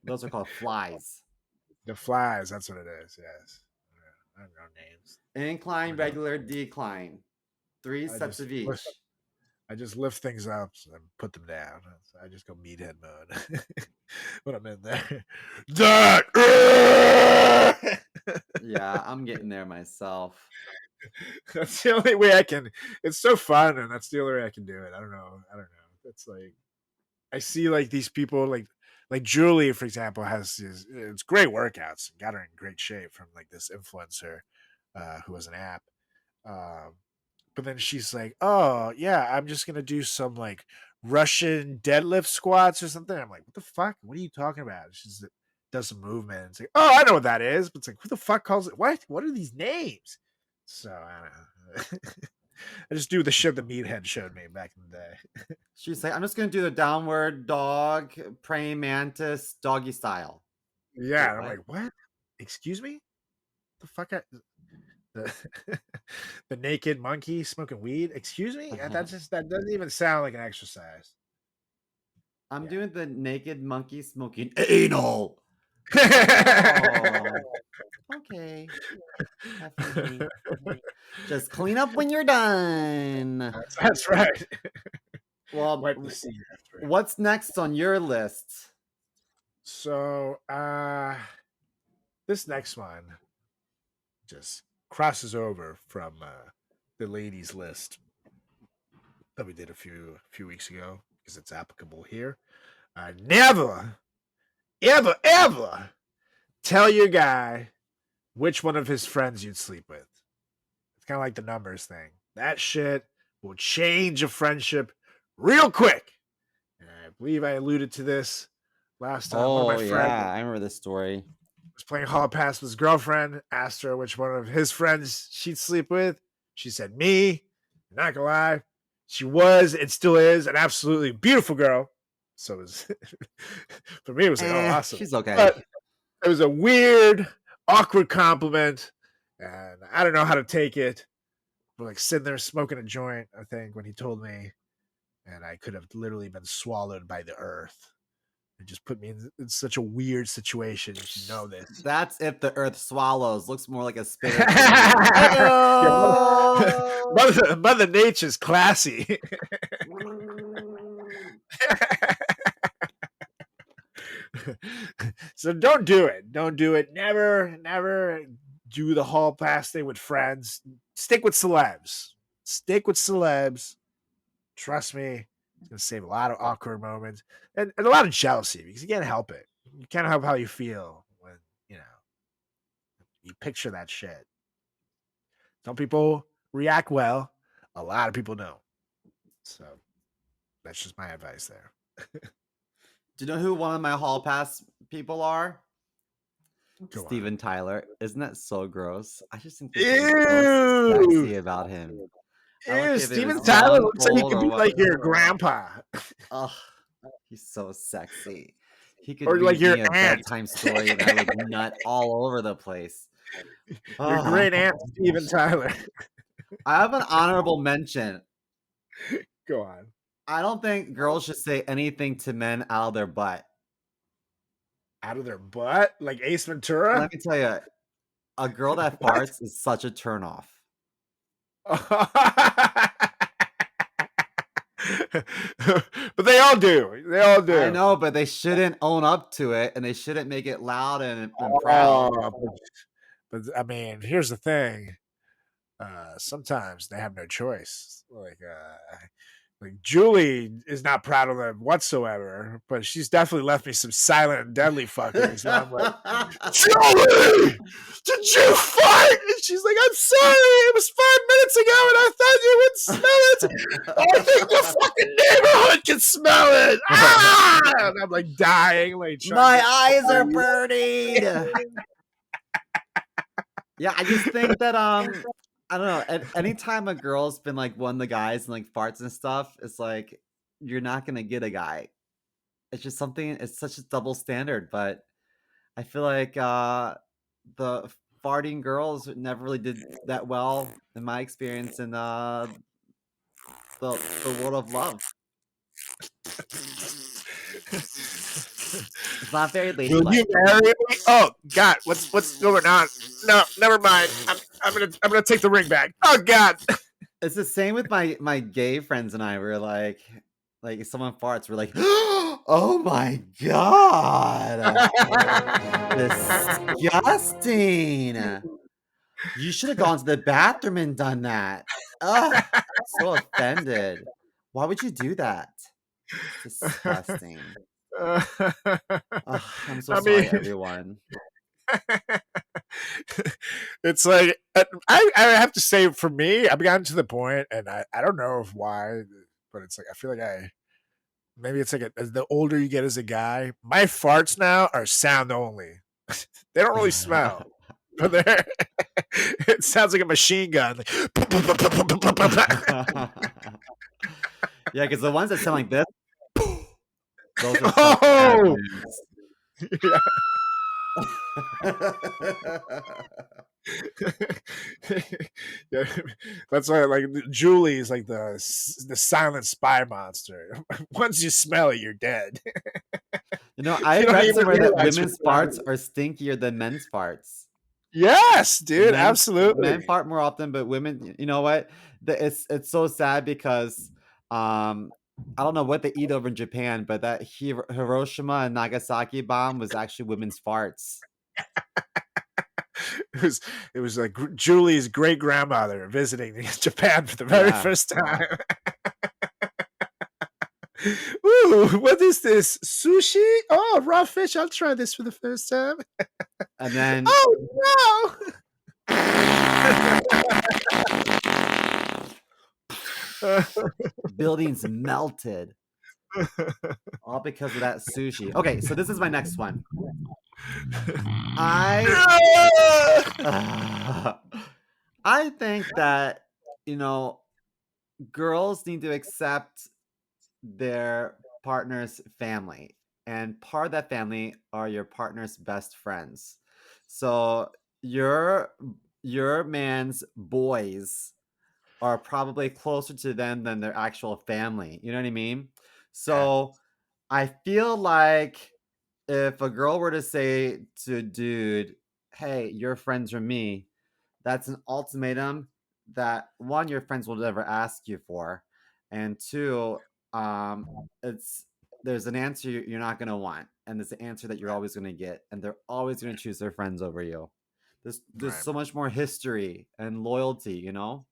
Those are called flies. The flies. That's what it is. Yes. Yeah, I don't know names. Incline, Or no. regular, decline. 3 I sets just of lift. each. I just lift things up and put them down. I just go meathead mode when I'm in there. That. Yeah, I'm getting there myself. That's the only way I can. It's so fun, and that's the only way I can do it. I don't know. It's like I see like these people like Julie, for example, has these. It's great workouts. Got her in great shape from like this influencer who has an app. Um, but then she's like, "Oh yeah, I'm just gonna do some like Russian deadlift squats or something." I'm like, "What the fuck? What are you talking about?" She's does some movement. It's like, "Oh, I know what that is," but it's like, "Who the fuck calls it? What? What are these names?" So I don't know. I just do the shit the meathead showed me back in the day. She's like, I'm just gonna do the downward dog, praying mantis, doggy style. Yeah, Wait, and I'm what? like, "What? Excuse me? The fuck? The the naked monkey smoking weed? Excuse me? That doesn't even sound like an exercise." I'm Yeah. doing the naked monkey smoking anal. Oh, okay. FMG. Just clean up when you're done. That's right. Well, Wipe the seat after. what's next on your list? So this next one just crosses over from the ladies list that we did a few weeks ago because it's applicable here. Never, ever, ever tell your guy which one of his friends you'd sleep with. It's kind of like the numbers thing. That shit will change a friendship real quick. And I believe I alluded to this last time. One of my Oh friends yeah, I remember this story. was playing Hall Pass with his girlfriend, asked her which one of his friends she'd sleep with. She said me. Not gonna lie, she was and still is an absolutely beautiful girl. So it was for me, it was like, oh, awesome. She's okay. But it was a weird, awkward compliment, and I don't know how to take it. We're like sitting there smoking a joint, I think, when he told me, and I could have literally been swallowed by the earth It just put me in such a weird situation. You should know this. That's if the earth swallows. Looks more like a spitter. Mother Nature's classy. So don't do it. Don't do it. Never do the hall pass thing with friends. Stick with celebs. Trust me, it's gonna save a lot of awkward moments and a lot of jealousy because you can't help it. You can't help how you feel when you picture that shit. Some people react well. A lot of people don't. So that's just my advice there. Do you know who one of my hall pass people are? Go on. Steven Tyler. Isn't that so gross? I just think there's something so sexy about him. Ew, Steven Tyler looks like he could be like your grandpa. Oh, he's so sexy. He could Or read like your me a aunt. bedtime story and I would nut all over the place. Your great aunt, Steven Tyler. I have an honorable mention. Go on. I don't think girls should say anything to men out of their butt. Out of their butt? Like Ace Ventura? Let me tell you, a girl that farts is such a turnoff. But they all do. I know, but they shouldn't own up to it, and they shouldn't make it loud and proud. But I mean, here's the thing. Sometimes they have no choice. Like Julie is not proud of them whatsoever, but she's definitely left me some silent and deadly fuckers. And I'm like, Julie, did you fart? And she's like, I'm sorry, it was 5 minutes ago, and I thought you would smell it. I think the fucking neighborhood can smell it. Ah! And I'm like dying. Like my eyes are burning. Yeah, I just think that I don't know. Anytime a girl's been like one of the guys and like farts and stuff, it's like you're not gonna get a guy. It's just something. It's such a double standard. But I feel like the farting girls never really did that well in my experience in the world of love. It's not very lady. Will you marry me? Oh God, what's going on? No, never mind. I'm gonna take the ring back. Oh God. It's the same with my gay friends and I. We're like if someone farts, we're like, oh my God, disgusting. You should have gone to the bathroom and done that. Ugh, so offended. Why would you do that? Disgusting. I'm so sorry, everyone. It's like I have to say, for me, I've gotten to the point, and I don't know why, but it's like I feel like maybe it's like as the older you get as a guy, my farts now are sound only. They don't really smell, but it sounds like a machine gun. Yeah, because the ones that sound like this, those are yeah. Yeah, that's why like Julie is like the silent spy monster. Once you smell it, you're dead. I read somewhere that women's farts are stinkier than men's farts. Yes, dude, absolutely. Men fart more often, but women, you know what? It's so sad because I don't know what they eat over in Japan, but that Hiroshima and Nagasaki bomb was actually women's farts. It was like Julie's great grandmother visiting Japan for the very first time. Ooh, what is this? Sushi? Oh, raw fish. I'll try this for the first time. And then oh no. Buildings melted. All because of that sushi. Okay, so this is my next one. I think that, girls need to accept their partner's family. And part of that family are your partner's best friends. So your man's boys are probably closer to them than their actual family. You know what I mean? So I feel like if a girl were to say to a dude, "Hey, you're friends with me," that's an ultimatum that one, your friends will never ask you for, and two, um, it's there's an answer you're not gonna want, and there's an answer that you're always gonna get, and they're always gonna choose their friends over you. There's Right. so much more history and loyalty, And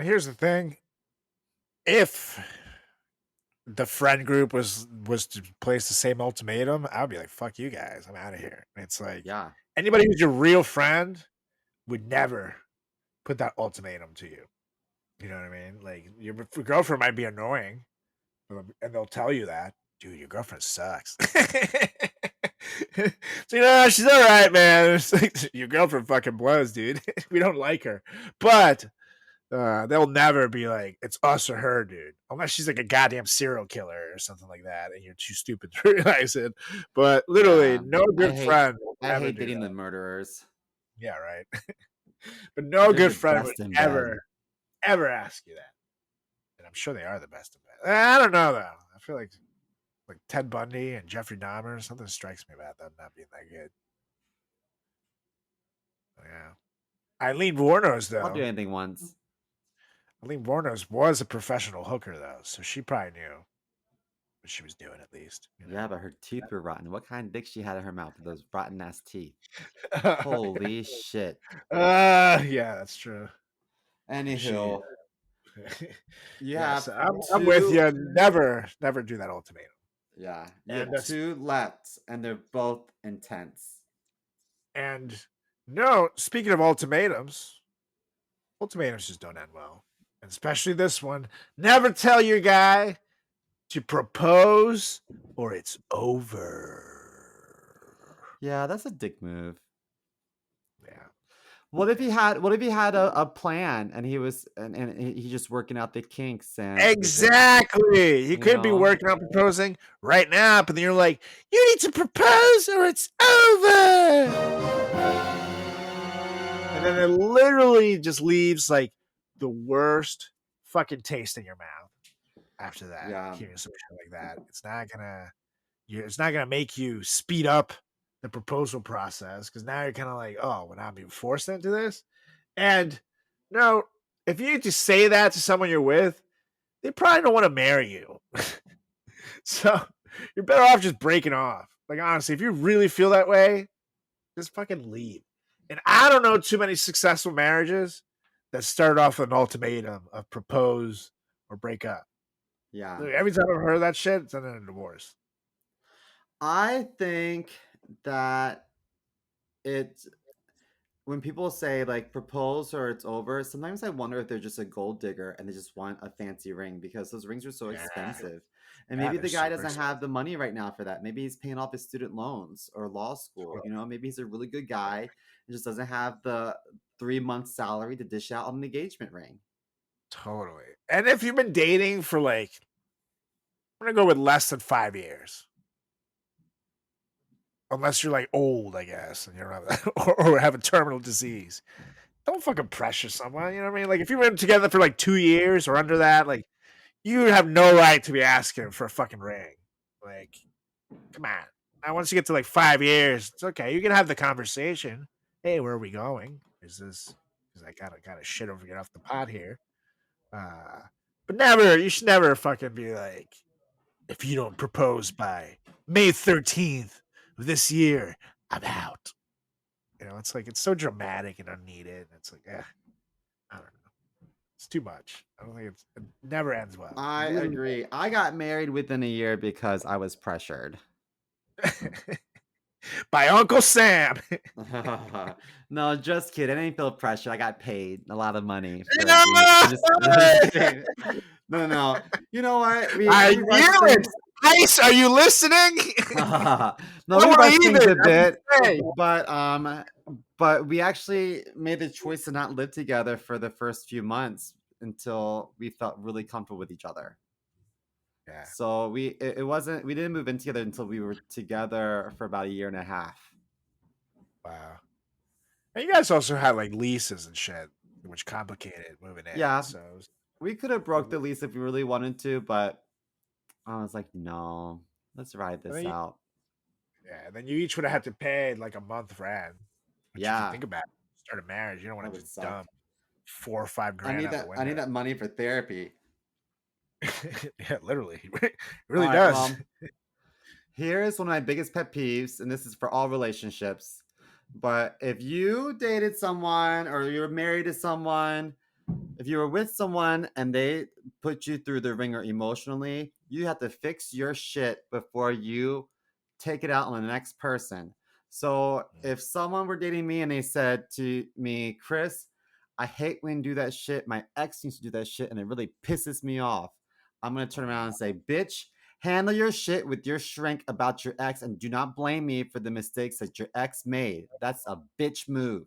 here's the thing: if the friend group was to place the same ultimatum, I would be like, "Fuck you guys, I'm out of here." And it's like Yeah, anybody who's your real friend would never put that ultimatum to you. You know what I mean? Like your girlfriend might be annoying, and they'll tell you that, dude, your girlfriend sucks. So she's all right, man. It's like, your girlfriend fucking blows, dude. We don't like her, but they'll never be like it's us or her, dude, unless she's like a goddamn serial killer or something like that, and you're too stupid to realize it. But literally, yeah. no I good hate friend will I ever hate do dating that. the murderers. Yeah, right. But no They're good the friend would best in ever bed. ask you that. And I'm sure they are the best of it. I don't know though. I feel like Ted Bundy and Jeffrey Dahmer, something strikes me about them not being that good. Yeah. Eileen Wuornos I'll do though. anything once. Eileen Wuornos was a professional hooker though, so she probably knew what she was doing at least. Yeah, but her teeth were rotten. What kind of dick she had in her mouth with those rotten ass teeth? Yeah, Holy shit. yeah, that's true. She, Anywho, you yes, have I'm with two. you. Never do that ultimatum. Yeah, you And have two left, and they're both intense. and no. Speaking of ultimatums just don't end well, and especially this one. Never tell your guy to propose, or it's over. Yeah, that's a dick move. Yeah. What if he had a plan and he's just working out the kinks and Exactly. You you could be know? working on proposing right now, but then you're like, you need to propose or it's over. And then it literally just leaves like the worst fucking taste in your mouth after that. Yeah. Hearing some shit like that. It's not gonna make you speed up the proposal process because now you're kind of like, oh, when I'm being forced into this. And no, if you just say that to someone you're with, they probably don't want to marry you. So you're better off just breaking off. Like, honestly, if you really feel that way, just fucking leave. And I don't know too many successful marriages that started off with an ultimatum of propose or break up. Yeah. Every time I've heard that shit, it's ended in a divorce. I think that it's when people say like propose or it's over, sometimes I wonder if they're just a gold digger and they just want a fancy ring because those rings are so Yeah, expensive. And yeah, maybe they're the guy super doesn't have expensive. the money right now for that. Maybe he's paying off his student loans or law school. Maybe he's a really good guy and just doesn't have the 3 month salary to dish out on an engagement ring. Totally. And if you've been dating for like, I'm gonna go with less than 5 years. Unless you're like old, I guess, and you're or have a terminal disease. Don't fucking pressure someone. You know what I mean? Like if you've been together for like 2 years or under that, like you have no right to be asking for a fucking ring. Like, come on. Now once you get to like 5 years, it's okay. You can have the conversation. Hey, where are we going? Is this because I gotta shit over get off the pot here? But you should never fucking be like, if you don't propose by May 13th of this year, I'm out. It's like it's so dramatic and unneeded. It's like, I don't know. It's too much. I don't think it never ends well. I agree. I got married within a year because I was pressured. By Uncle Sam. No, just kidding. I didn't feel pressure. I got paid a lot of money for No! just kidding. No. You know what? We I rushed knew it. things. Ice, are you listening? No, we rushed things a I'm bit, saying. but we actually made the choice to not live together for the first few months until we felt really comfortable with each other. Yeah. So we didn't move in together until we were together for about a year and a half. Wow. And you guys also had like leases and shit, which complicated moving in. Yeah, So we could have broke the lease if we really wanted to, but I was like, no, let's ride this out. Yeah, and then you each would have had to pay like a month rent. Which if you Yeah, think about it, start a marriage, you don't want that to would just suck. dump 4 or 5 grand I need out the that. I need window. that money for therapy. Yeah, literally. It All really right. does. Well, here's one of my biggest pet peeves, and this is for all relationships. But if you dated someone or you were married to someone, if you were with someone and they put you through the ringer emotionally, you have to fix your shit before you take it out on the next person. So if someone were dating me and they said to me, Chris, I hate when you do that shit. My ex used to do that shit and it really pisses me off. I'm going to turn around and say, bitch, handle your shit with your shrink about your ex and do not blame me for the mistakes that your ex made. That's a bitch move.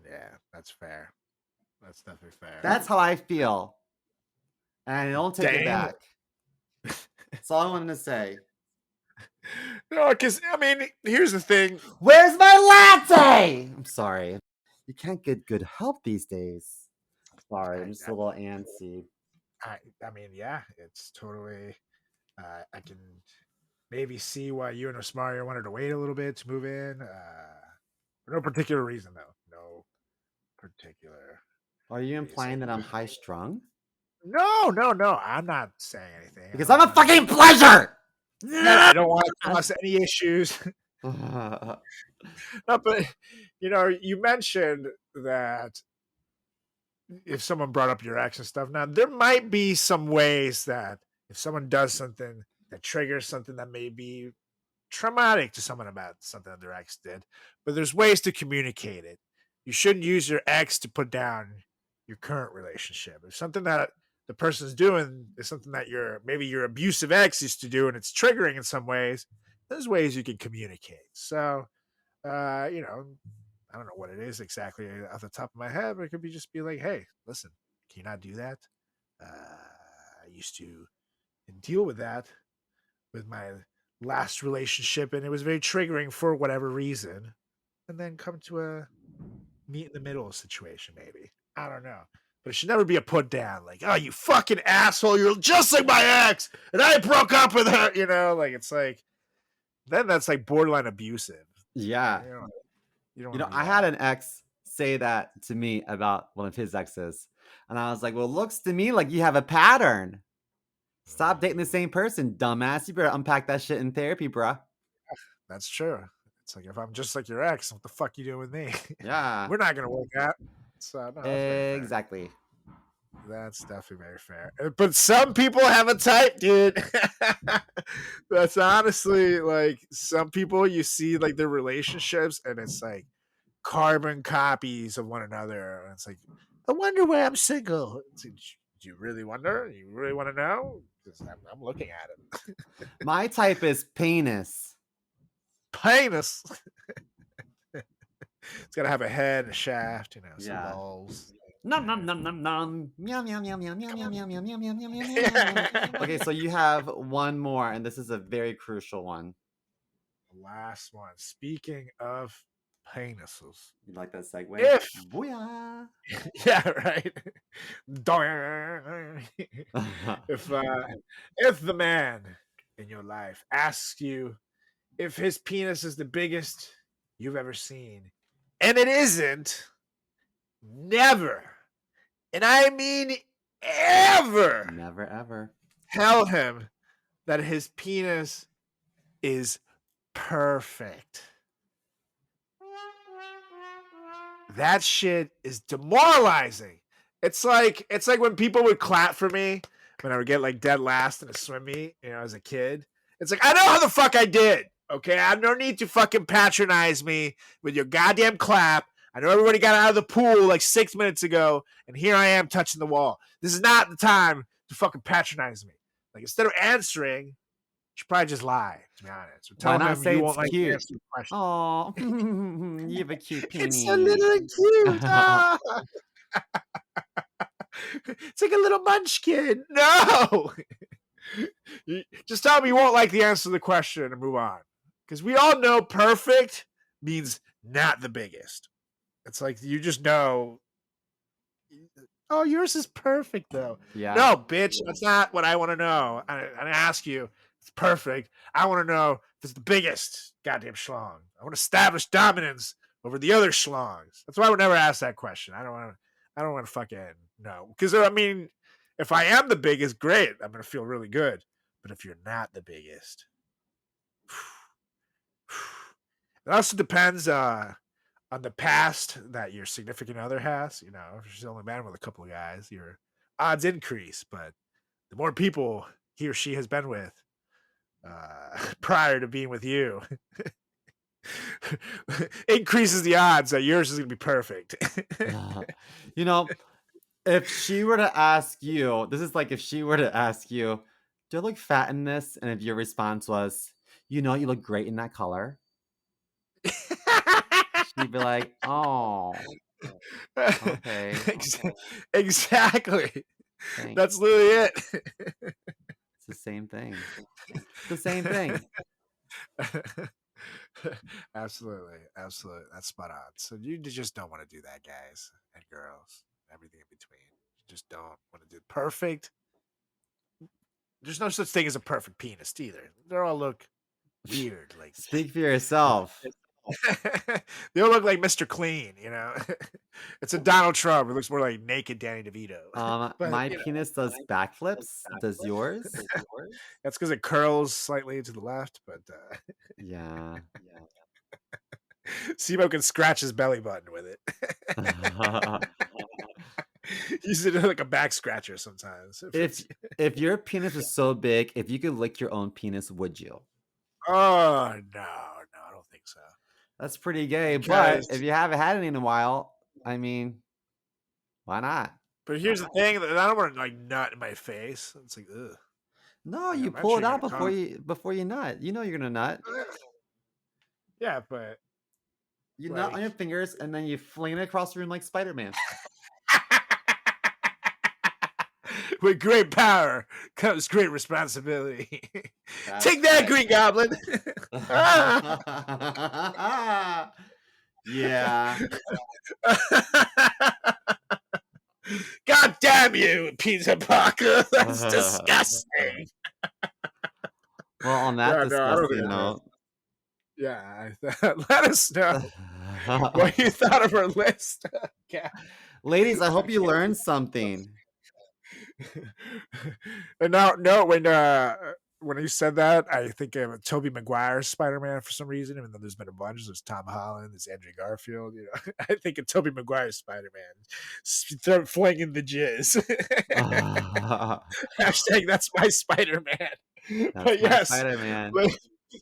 Yeah, that's fair. That's definitely fair. That's how I feel. And I don't take it Damn. back. That's all I wanted to say. No, because I mean, here's the thing. Where's my latte? I'm sorry. You can't get good help these days. Sorry, I'm just a little antsy. I mean, yeah, it's totally. I can maybe see why you and Osmario wanted to wait a little bit to move in. For no particular reason, though. No particular. Are you implying that I'm high strung? No. I'm not saying anything. Because I'm a fucking pleasure! I don't want to cause any issues. No, but you mentioned that if someone brought up your ex and stuff, now there might be some ways that if someone does something that triggers something that may be traumatic to someone about something that their ex did, but there's ways to communicate it. You shouldn't use your ex to put down your current relationship. If something that the person's doing is something that your abusive ex used to do and it's triggering in some ways, there's ways you can communicate. So, I don't know what it is exactly off the top of my head, but it could be just be like, hey, listen, can you not do that? I used to deal with that with my last relationship, and it was very triggering for whatever reason. And then come to a meet in the middle situation, maybe. I don't know. But it should never be a put down, like, oh, you fucking asshole, you're just like my ex, and I broke up with her, like it's like then that's like borderline abusive. Yeah. You don't want to be I that. had an ex say that to me about one of his exes. And I was like, well, it looks to me like you have a pattern. Stop dating the same person, dumbass. You better unpack that shit in therapy, bruh. That's true. It's like if I'm just like your ex, what the fuck you doing with me? Yeah. We're not gonna work out. So no, that's Exactly. That's definitely very fair. But some people have a type, dude. That's honestly like some people you see like their relationships and it's like carbon copies of one another. And it's like, I wonder why I'm single. Like, do you really wonder? You really want to know? Because I'm looking at it. My type is penis. Penis. It's gotta have a head and a shaft, some Yeah. balls. Nom nom nom nom nom. Meow meow meow meow meow meow meow meow meow meow meow meow meow. Okay, so you have one more, and this is a very crucial one. The last one. Speaking of penises. You like that segue? If Booyah. yeah, right. If the man in your life asks you if his penis is the biggest you've ever seen, and it isn't, never, and I mean ever, Never ever. tell him that his penis is perfect. That shit is demoralizing. It's like when people would clap for me when I would get like dead last in a swim meet, as a kid. It's like, I know how the fuck I did. Okay, I have no need to fucking patronize me with your goddamn clap. I know everybody got out of the pool like 6 minutes ago, and here I am touching the wall. This is not the time to fucking patronize me. Like, instead of answering, you should probably just lie, to be honest. Or Why tell not him say you it's won't like cute? answer the question. Oh, you have a cute penis. It's a little cute. Ah. It's like a little munchkin. No. Just tell me you won't like the answer to the question and move on. Because we all know perfect means not the biggest. It's like you just know, oh, yours is perfect, though. Yeah. No, bitch, that's not what I want to know. I ask you, it's perfect. I want to know if it's the biggest goddamn schlong. I want to establish dominance over the other schlongs. That's why I would never ask that question. I don't want to fucking know. Because I mean, if I am the biggest, great. I'm gonna feel really good. But if you're not the biggest, it also depends on the past that your significant other has. You know, if she's only been with a couple of guys, your odds increase. But the more people he or she has been with prior to being with you, increases the odds that yours is going to be perfect. You know, if she were to ask you, this is like if she were to ask you, do I look fat in this? And if your response was, you look great in that color, she'd be like, oh, okay. Exactly. Thanks. That's literally it. It's the same thing. It's the same thing. Absolutely. That's spot on. So you just don't want to do that, guys and girls, everything in between. You just don't want to do perfect. There's no such thing as a perfect penis either. They all look weird. Like Speak for yourself. they all look like Mr. Clean, you know. It's a Donald Trump. It looks more like naked Danny DeVito. But, my penis does backflips. Does yours? That's because it curls slightly to the left, but Yeah. Simo can scratch his belly button with it. Use it like a back scratcher sometimes. If your penis was so big, if you could lick your own penis, would you? Oh no, I don't think so. That's pretty gay. Because- But if you haven't had any in a while, I mean, why not? But here's the thing: that I don't want to like nut in my face. It's like, ugh. No, you I'm pull it actually out gonna before you nut. You know you're gonna nut. Yeah, but You nut on Like- your fingers and then you fling it across the room like Spider-Man. with great power comes great responsibility. That's Take that, right. Green Goblin. Yeah. God damn you, Pizza Parker. That's disgusting. Well, on that Yeah, no, I don't disgusting think note. Yeah, let us know what you thought of our list. Okay. Ladies, I hope you learned something. And no, when you said that, I think of Tobey Maguire's Spider-Man for some reason, even though there's been a bunch. There's Tom Holland, there's Andrew Garfield. You know, I think of Tobey Maguire's Spider-Man flinging the jizz. Hashtag that's my Spider-Man. But yes, Spider-Man.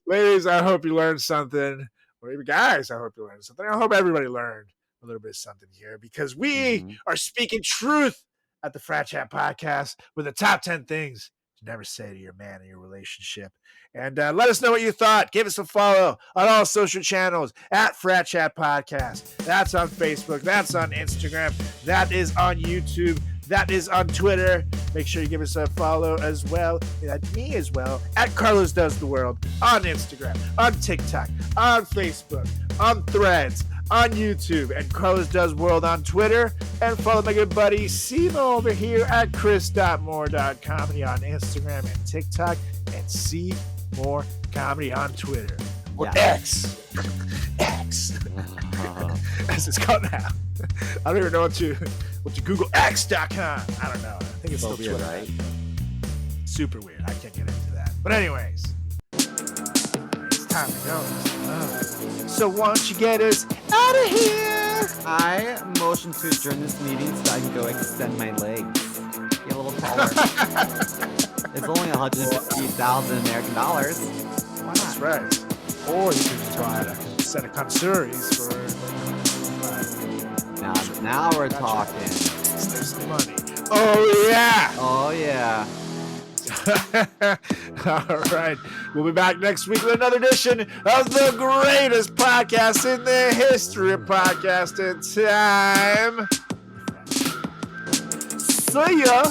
ladies, I hope you learned something. Or even guys, I hope you learned something. I hope everybody learned a little bit of something here because we are speaking truth at the Frat Chat Podcast with the top 10 things to never say to your man in your relationship. And let us know what you thought. Give us a follow on all social channels at Frat Chat Podcast. That's on Facebook. That's on Instagram. That is on YouTube. That is on Twitter. Make sure you give us a follow as well. And at me as well. At Carlos Does the World. On Instagram. On TikTok. On Facebook. On Threads. On YouTube. And Carlos Does World on Twitter. And follow my good buddy Simo over here at chris.moore.comedy on Instagram and TikTok. And see more comedy on Twitter. Or X. X. As it's called now. I don't even know what to Google X.com. I don't know. I think it's still weird, Twitter. right? Super weird. I can't get into that. But anyways, it's time to go. So why don't you get us out of here? I motion to adjourn this meeting so that I can go extend my legs. Get a little taller. It's only 150,000 American dollars. Why not? That's right. Or you can just buy a set of connoisseurs for Now we're talking. there's some money. Oh yeah. Oh yeah. All right. We'll be back next week with another edition of the greatest podcast in the history of podcasting time. See ya.